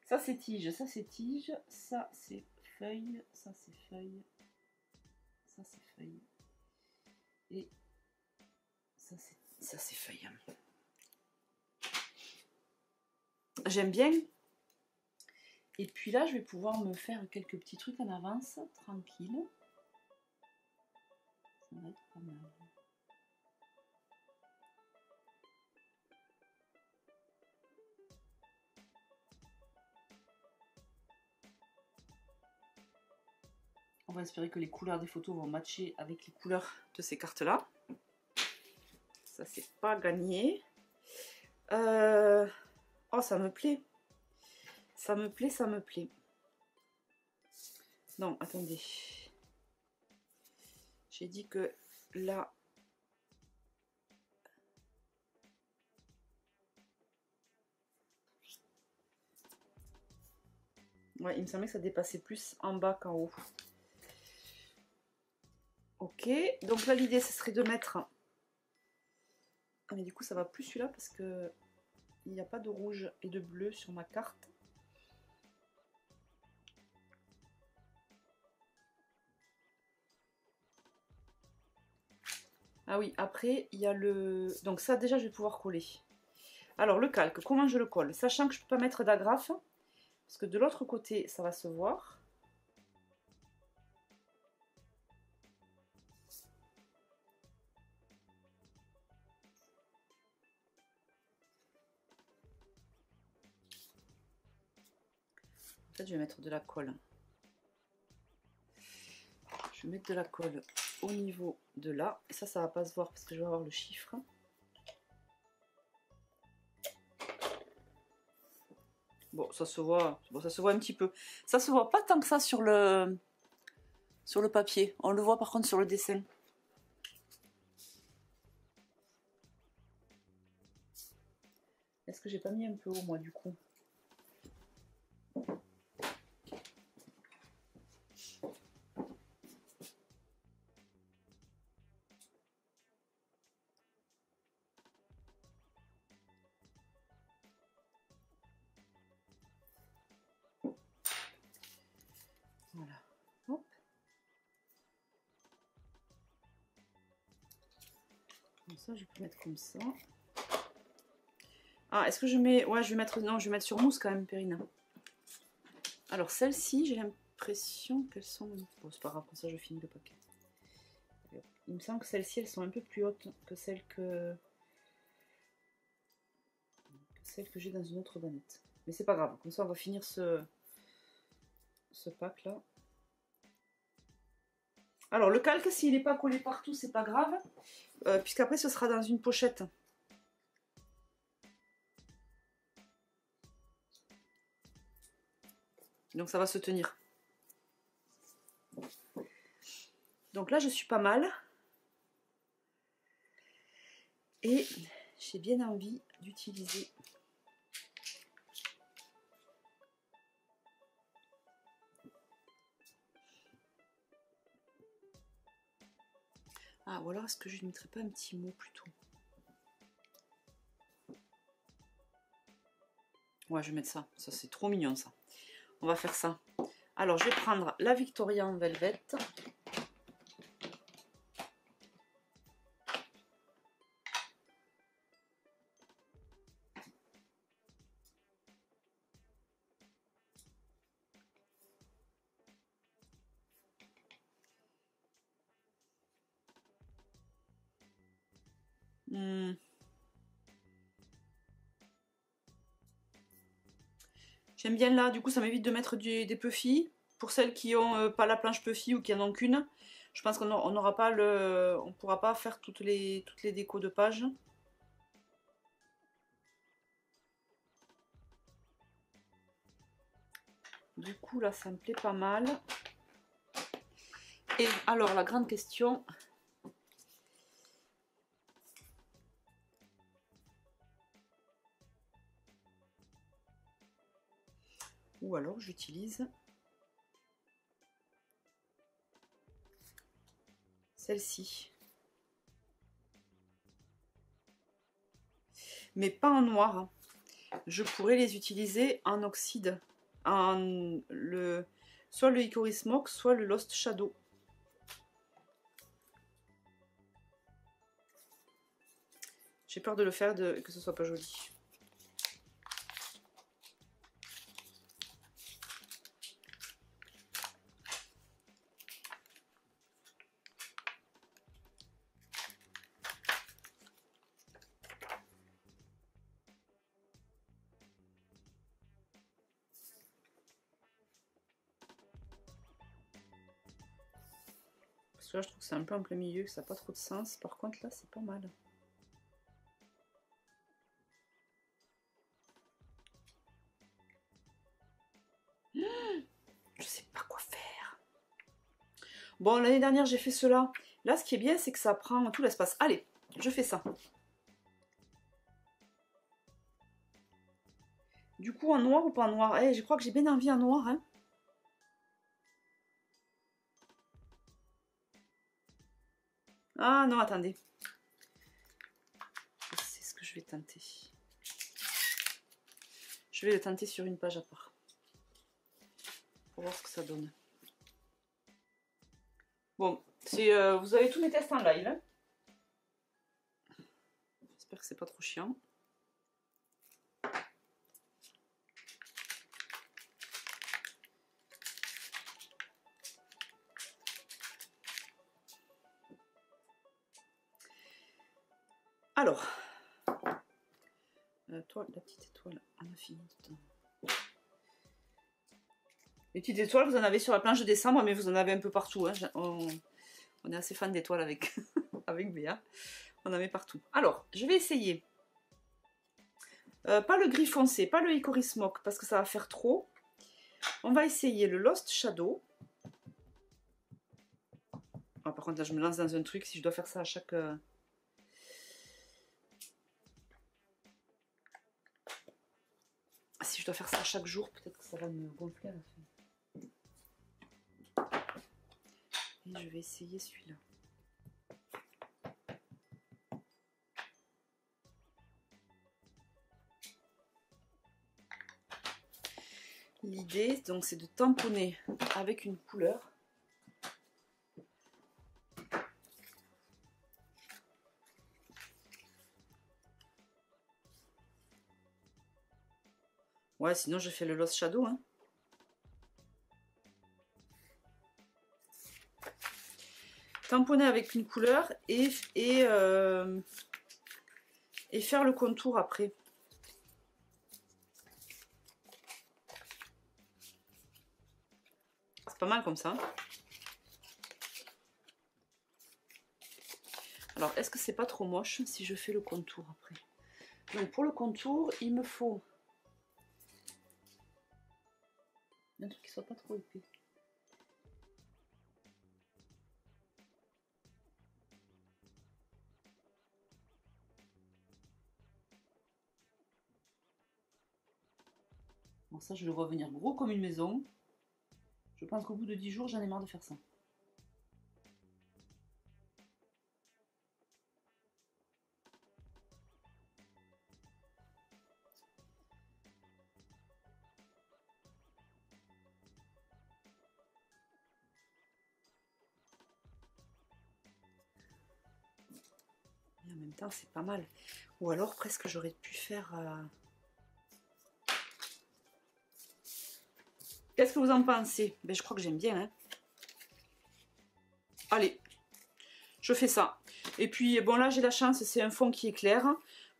Ça, c'est tige. Ça, c'est tige. Ça, c'est feuille. Ça, c'est feuille. Ça, c'est feuille. Et ça, c'est feuille. J'aime bien. Et puis là, je vais pouvoir me faire quelques petits trucs en avance, tranquille. Ça va être pas mal. On va espérer que les couleurs des photos vont matcher avec les couleurs de ces cartes-là. Ça, c'est pas gagné. Oh, ça me plaît. Ça me plaît, ça me plaît. Non, attendez. J'ai dit que là... Ouais, il me semblait que ça dépassait plus en bas qu'en haut. Ok, donc là l'idée ce serait de mettre... Ah mais du coup ça va plus celui-là parce que il n'y a pas de rouge et de bleu sur ma carte. Ah oui, après il y a le... Donc ça déjà je vais pouvoir coller. Alors le calque, comment je le colle? Sachant que je ne peux pas mettre d'agrafe, parce que de l'autre côté ça va se voir. En fait je vais mettre de la colle. Je vais mettre de la colle au niveau de là. Et ça va pas se voir parce que je vais avoir le chiffre. Bon, ça se voit. Bon, ça se voit un petit peu. Ça se voit pas tant que ça sur le papier. On le voit par contre sur le dessin. Est-ce que j'ai pas mis un peu haut moi du coup? Voilà. Hop. Comme ça, je peux mettre comme ça. Ah, est-ce que je mets... Ouais, je vais mettre... Non, je vais mettre sur mousse quand même, Périne. Alors, celles-ci, j'ai l'impression qu'elles sont... Bon, c'est pas grave, comme ça, je finis le paquet. Il me semble que celles-ci, elles sont un peu plus hautes que celles que j'ai dans une autre bannette. Mais c'est pas grave, comme ça, on va finir ce pack-là. Alors, le calque, s'il n'est pas collé partout, c'est pas grave, puisqu'après, ce sera dans une pochette. Donc, ça va se tenir. Donc là, je suis pas mal. Et j'ai bien envie d'utiliser Ah, ou alors est-ce que je ne mettrais pas un petit mot plutôt? Ouais, je vais mettre ça. Ça, c'est trop mignon, ça. On va faire ça. Alors, je vais prendre la Victoria en Velvet. J'aime bien là, du coup ça m'évite de mettre des puffy. Pour celles qui n'ont pas la planche puffy ou qui en ont qu'une, je pense qu'on n'aura pas on pourra pas faire toutes les décos de page. Du coup là ça me plaît pas mal. Et alors la grande question. Ou alors j'utilise celle-ci. Mais pas en noir. Hein. Je pourrais les utiliser en oxyde. Soit le Hickory Smoke, soit le Lost Shadow. J'ai peur de le faire, que ce soit pas joli. Parce que là, je trouve que c'est un peu en plein milieu, que ça n'a pas trop de sens. Par contre, là, c'est pas mal. Je sais pas quoi faire. Bon, l'année dernière, j'ai fait cela. Là, ce qui est bien, c'est que ça prend tout l'espace. Allez, je fais ça. Du coup, en noir ou pas en noir? Eh, je crois que j'ai bien envie en noir. Hein. Ah non, attendez. C'est ce que je vais tenter. Je vais le tenter sur une page à part. Pour voir ce que ça donne. Bon, vous avez tous mes tests en live. Hein. J'espère que c'est pas trop chiant. Alors, la petite étoile, on a fini dedans. Les petites étoiles, vous en avez sur la planche de décembre, mais vous en avez un peu partout. Hein. On est assez fan d'étoiles avec, avec Béa. On en met partout. Alors, je vais essayer. Pas le gris foncé, pas le Hickory Smoke, parce que ça va faire trop. On va essayer le Lost Shadow. Ah, par contre, là, je me lance dans un truc. Si je dois faire ça à chaque... Si je dois faire ça à chaque jour, peut-être que ça va me gonfler à la fin. Et je vais essayer celui-là. L'idée, donc, c'est de tamponner avec une couleur. Ouais, sinon je fais le Lost Shadow. Hein. Tamponner avec une couleur et faire le contour après. C'est pas mal comme ça. Alors, est-ce que c'est pas trop moche si je fais le contour après? Donc, pour le contour, il me faut un truc qui soit pas trop épais. Bon, ça, je le vois venir gros comme une maison. Je pense qu'au bout de 10 jours, j'en ai marre de faire ça. même temps, c'est pas mal. Ou alors, presque, j'aurais pu faire... Qu'est-ce que vous en pensez? Ben, je crois que j'aime bien. Hein. Allez, je fais ça. Et puis, bon, là, j'ai la chance, c'est un fond qui est clair.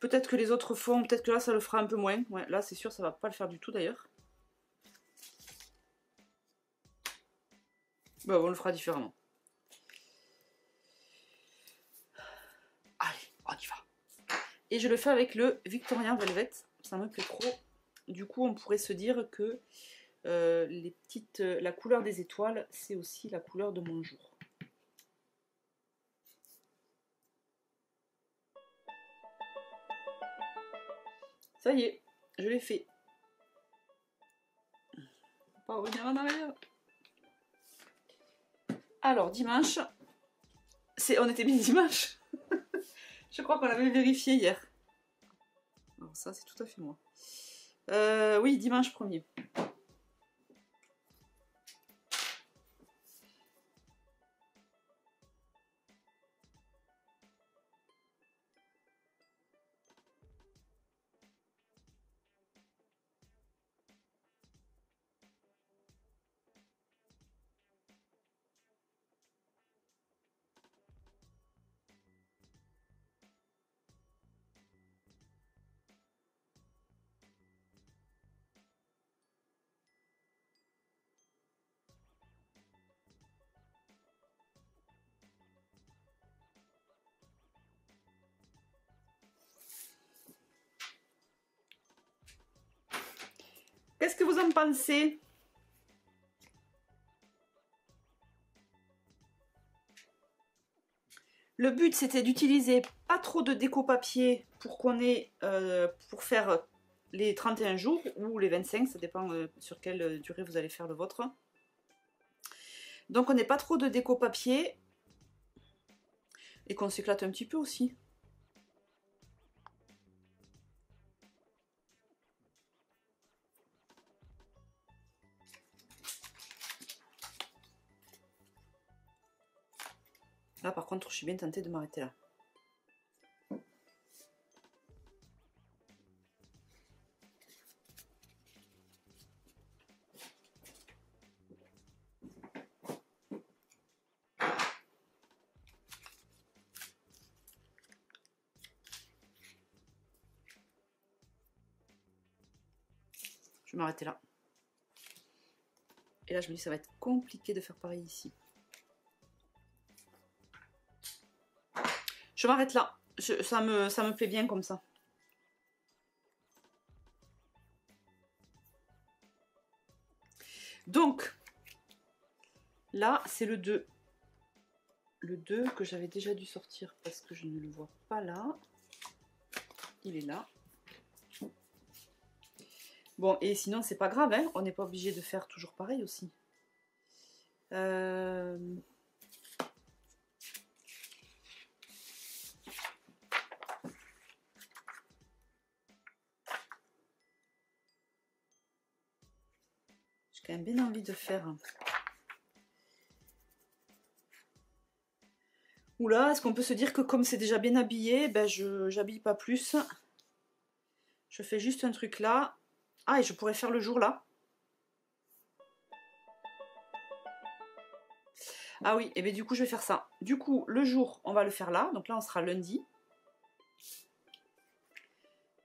Peut-être que les autres fonds, peut-être que là, ça le fera un peu moins. Ouais, là, c'est sûr, ça va pas le faire du tout, d'ailleurs. Ben, on le fera différemment. Allez, on y va. Et je le fais avec le Victorian Velvet. Ça me plaît trop. Du coup, on pourrait se dire que la couleur des étoiles, c'est aussi la couleur de mon jour. Ça y est, je l'ai fait. Pas revenir en arrière. Alors, dimanche. On était bien dimanche. Je crois qu'on l'avait vérifié hier. Alors ça, c'est tout à fait moi. Oui, dimanche 1er. Qu'est-ce que vous en pensez? Le but, c'était d'utiliser pas trop de déco papier pour qu'on ait pour faire les 31 jours ou les 25, ça dépend sur quelle durée vous allez faire le vôtre. Donc on n'est pas trop de déco papier et qu'on s'éclate un petit peu aussi. Là par contre je suis bien tentée de m'arrêter là. Je vais m'arrêter là. Et là je me dis ça va être compliqué de faire pareil ici. Je m'arrête là. Ça me plaît bien comme ça. Donc, là, c'est le 2. Le 2 que j'avais déjà dû sortir parce que je ne le vois pas là. Il est là. Bon, et sinon, c'est pas grave, hein, on n'est pas obligé de faire toujours pareil aussi. J'ai quand même bien envie de faire... Oula, est-ce qu'on peut se dire que comme c'est déjà bien habillé, ben j'habille pas plus. Je fais juste un truc là. Ah, et je pourrais faire le jour là. Ah oui, et bien du coup je vais faire ça. Du coup, le jour, on va le faire là. Donc là, on sera lundi.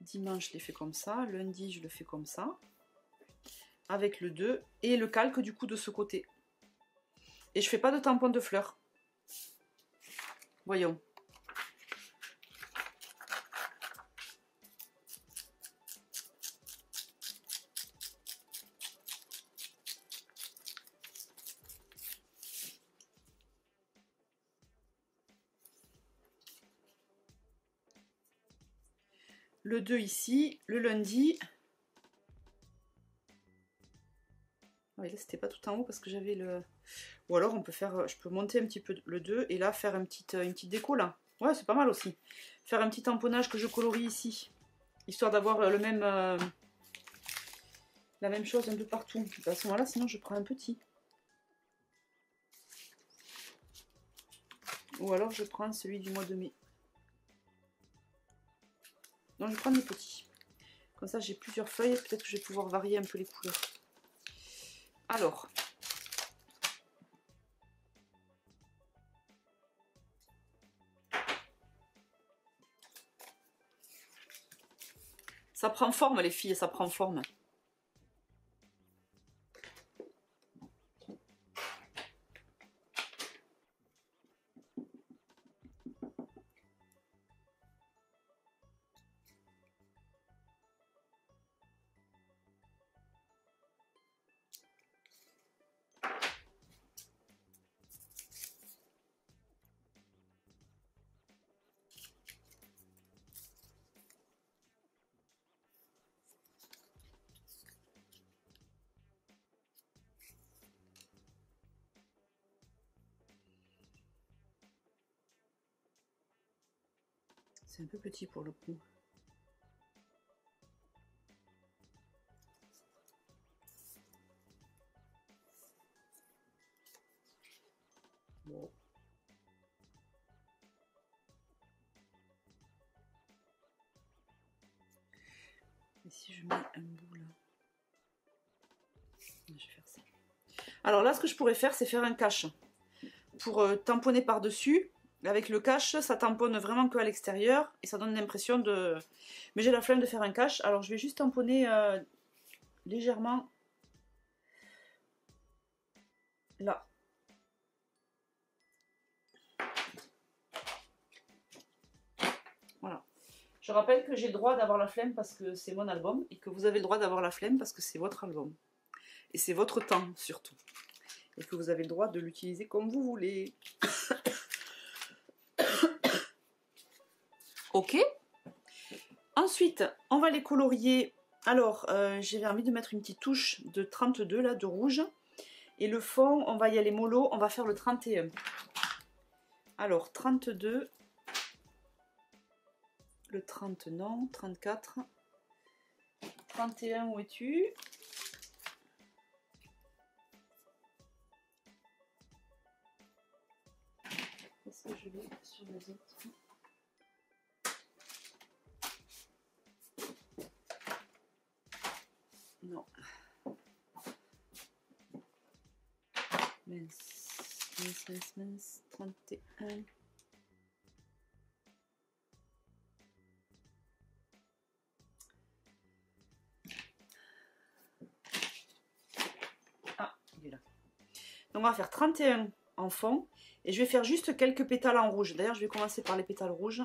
Dimanche, je l'ai fait comme ça. Lundi, je le fais comme ça. Avec le 2. Et le calque du coup de ce côté. Et je fais pas de tampon de fleurs. Voyons. Le 2 ici, le lundi. Oui, là c'était pas tout en haut parce que j'avais le... Ou alors on peut faire, je peux monter un petit peu le 2 et là faire une petite déco là. Ouais, c'est pas mal aussi. Faire un petit tamponnage que je colorie ici. Histoire d'avoir le même... la même chose un peu partout. À ce moment-là, sinon je prends un petit. Ou alors je prends celui du mois de mai. Donc je vais prendre les petits. Comme ça j'ai plusieurs feuilles, peut-être que je vais pouvoir varier un peu les couleurs. Alors, ça prend forme les filles, ça prend forme. C'est un peu petit pour le coup. Bon. Et si je mets un bout là, je vais faire ça. Alors là, ce que je pourrais faire, c'est faire un cache pour tamponner par-dessus. Avec le cache, ça tamponne vraiment que à l'extérieur et ça donne l'impression de... Mais j'ai la flemme de faire un cache, alors je vais juste tamponner légèrement là. Voilà. Je rappelle que j'ai le droit d'avoir la flemme parce que c'est mon album et que vous avez le droit d'avoir la flemme parce que c'est votre album. Et c'est votre temps surtout. Et que vous avez le droit de l'utiliser comme vous voulez. Ok. Ensuite, on va les colorier. Alors, j'ai envie de mettre une petite touche de 32 là, de rouge. Et le fond, on va y aller mollo, on va faire le 31. Alors, 32. Le 30, non. 34. 31, où es-tu? Est-ce que je vais sur les autres? Non. Mince. 31. Ah, il est là. Donc on va faire 31 en fond. Et je vais faire juste quelques pétales en rouge. D'ailleurs, je vais commencer par les pétales rouges.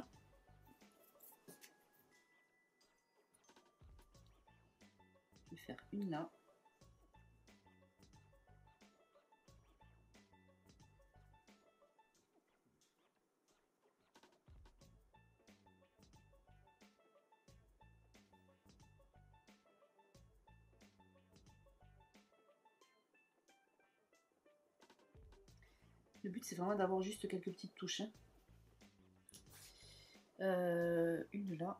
Je vais faire une là. Le but, c'est vraiment d'avoir juste quelques petites touches. Hein. Une là.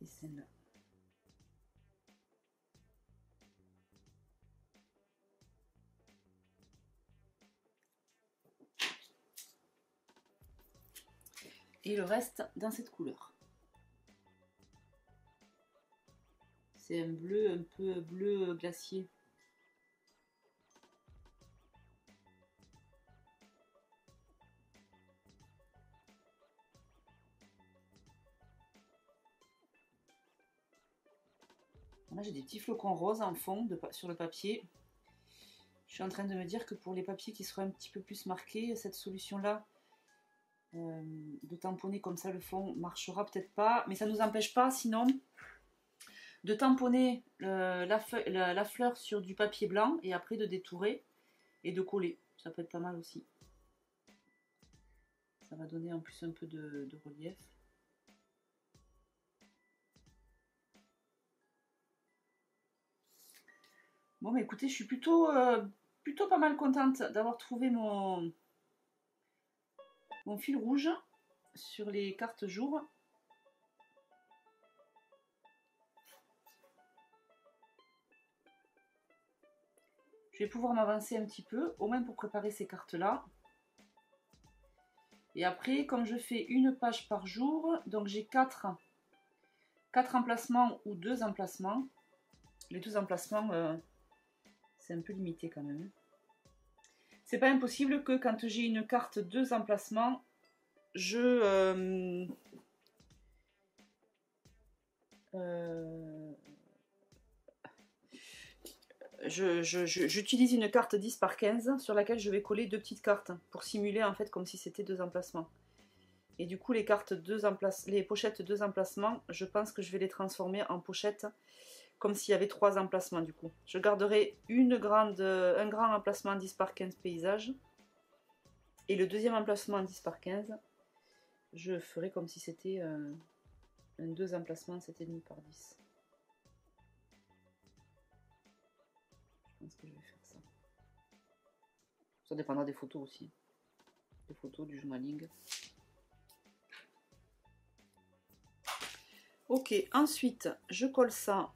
Et celle-là. Et le reste dans cette couleur. C'est un bleu, un peu bleu glacier. Là, j'ai des petits flocons roses en fond sur le papier. Je suis en train de me dire que pour les papiers qui seraient un petit peu plus marqués, cette solution-là, de tamponner comme ça le fond, marchera peut-être pas. Mais ça ne nous empêche pas, sinon, de tamponner la fleur sur du papier blanc et après de détourer et de coller. Ça peut être pas mal aussi. Ça va donner en plus un peu de relief. Bon, mais écoutez, je suis plutôt pas mal contente d'avoir trouvé mon fil rouge sur les cartes jour. Je vais pouvoir m'avancer un petit peu, au moins pour préparer ces cartes-là. Et après, comme je fais une page par jour, donc j'ai 4 emplacements ou 2 emplacements. Les 2 emplacements, c'est un peu limité quand même. C'est pas impossible que quand j'ai une carte 2 emplacements, j'utilise une carte 10 par 15 sur laquelle je vais coller 2 petites cartes pour simuler en fait comme si c'était 2 emplacements. Et du coup les les pochettes 2 emplacements, je pense que je vais les transformer en pochettes comme s'il y avait 3 emplacements du coup. Je garderai un grand emplacement 10 par 15 paysage. Et le deuxième emplacement 10 par 15, je ferai comme si c'était un 2 emplacements 7,5 par 10. Je pense que je vais faire ça. Ça dépendra des photos aussi. Des photos, du journaling. Ok, ensuite, je colle ça,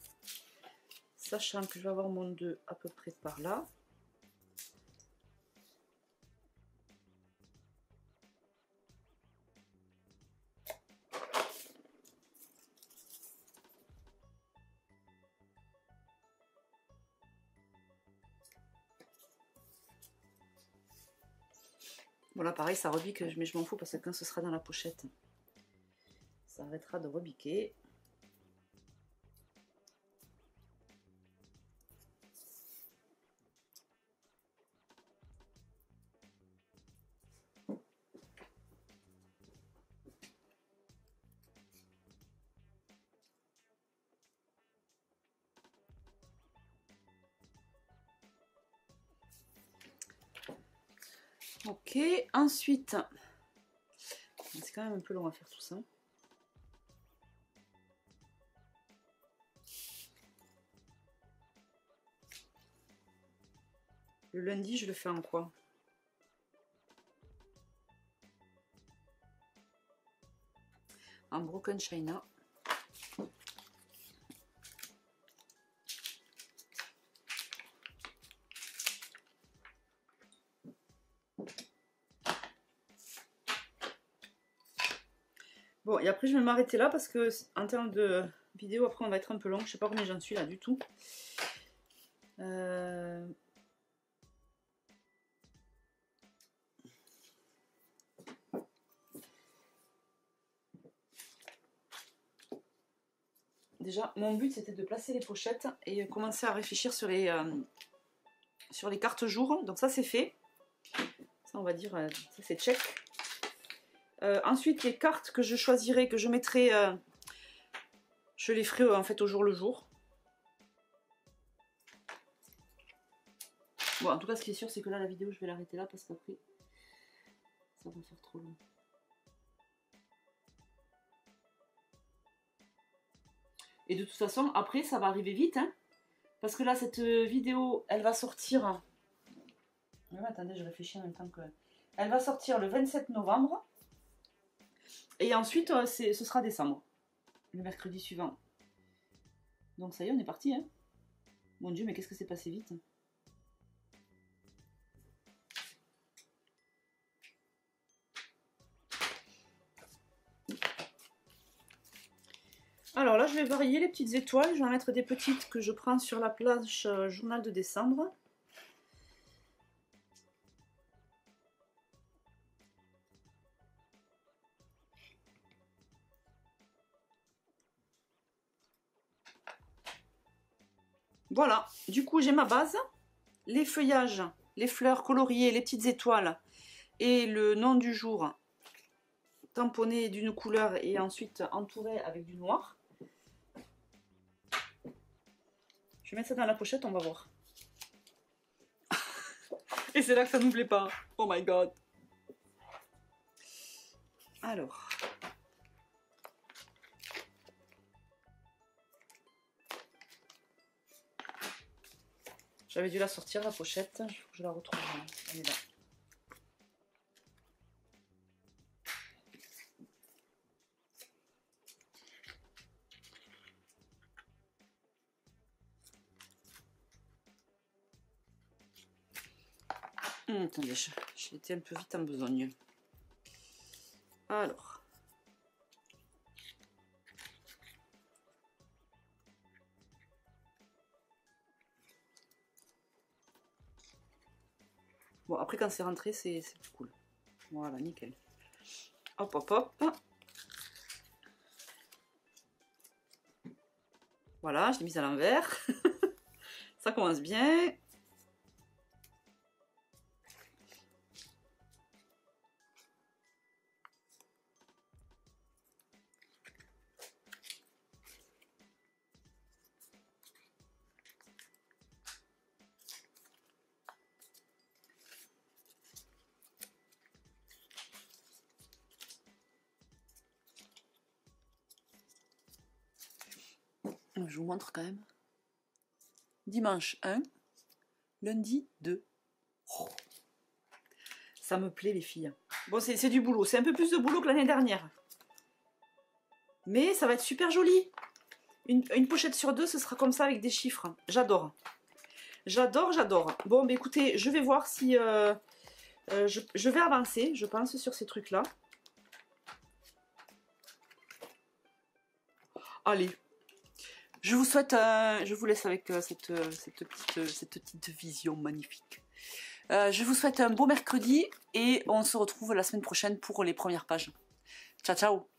sachant que je vais avoir mon 2 à peu près par là. Voilà, pareil, ça rebique, mais je m'en fous parce que quand ce sera dans la pochette, ça arrêtera de rebiquer. Ok, ensuite, c'est quand même un peu long à faire tout ça. Le lundi, je le fais en quoi? En Broken China. Bon, et après je vais m'arrêter là parce que en termes de vidéo, après on va être un peu long. Je sais pas combien j'en suis là du tout. Déjà, mon but c'était de placer les pochettes et commencer à réfléchir sur les cartes jour. Donc ça c'est fait. Ça on va dire, ça c'est check. Ensuite les cartes que je choisirai, que je mettrai, je les ferai en fait au jour le jour. Bon, en tout cas ce qui est sûr c'est que là la vidéo je vais l'arrêter là parce qu'après ça va faire trop long. Et de toute façon, après, ça va arriver vite, hein, parce que là, cette vidéo, elle va sortir... attendez, je réfléchis en même temps que... Elle va sortir le 27 novembre. Et ensuite, ce sera décembre. Le mercredi suivant. Donc ça y est, on est parti, hein. Mon Dieu, mais qu'est-ce que c'est passé vite. Alors là, je vais varier les petites étoiles. Je vais en mettre des petites que je prends sur la plage journal de décembre. Voilà, du coup j'ai ma base, les feuillages, les fleurs coloriées, les petites étoiles et le nom du jour tamponné d'une couleur et ensuite entouré avec du noir. Je vais mettre ça dans la pochette, on va voir. Et c'est là que ça nous plaît pas. Oh my god. Alors. J'avais dû la sortir, la pochette. Il faut que je la retrouve. Elle est là. Attendez, j'ai été un peu vite en besogne. Alors. Bon, après, quand c'est rentré, c'est plus cool. Voilà, nickel. Hop, hop, hop. Voilà, je l'ai mise à l'envers. Ça commence bien. Je vous montre quand même. Dimanche 1, lundi 2. Oh, ça me plaît les filles. Bon, c'est du boulot. C'est un peu plus de boulot que l'année dernière. Mais ça va être super joli. Une pochette sur 2, ce sera comme ça avec des chiffres. J'adore. J'adore, j'adore. Bon, bah, écoutez, je vais voir si... je vais avancer, je pense, sur ces trucs-là. Allez. Je vous souhaite, je vous laisse avec cette petite vision magnifique. Je vous souhaite un beau mercredi et on se retrouve la semaine prochaine pour les premières pages. Ciao, ciao!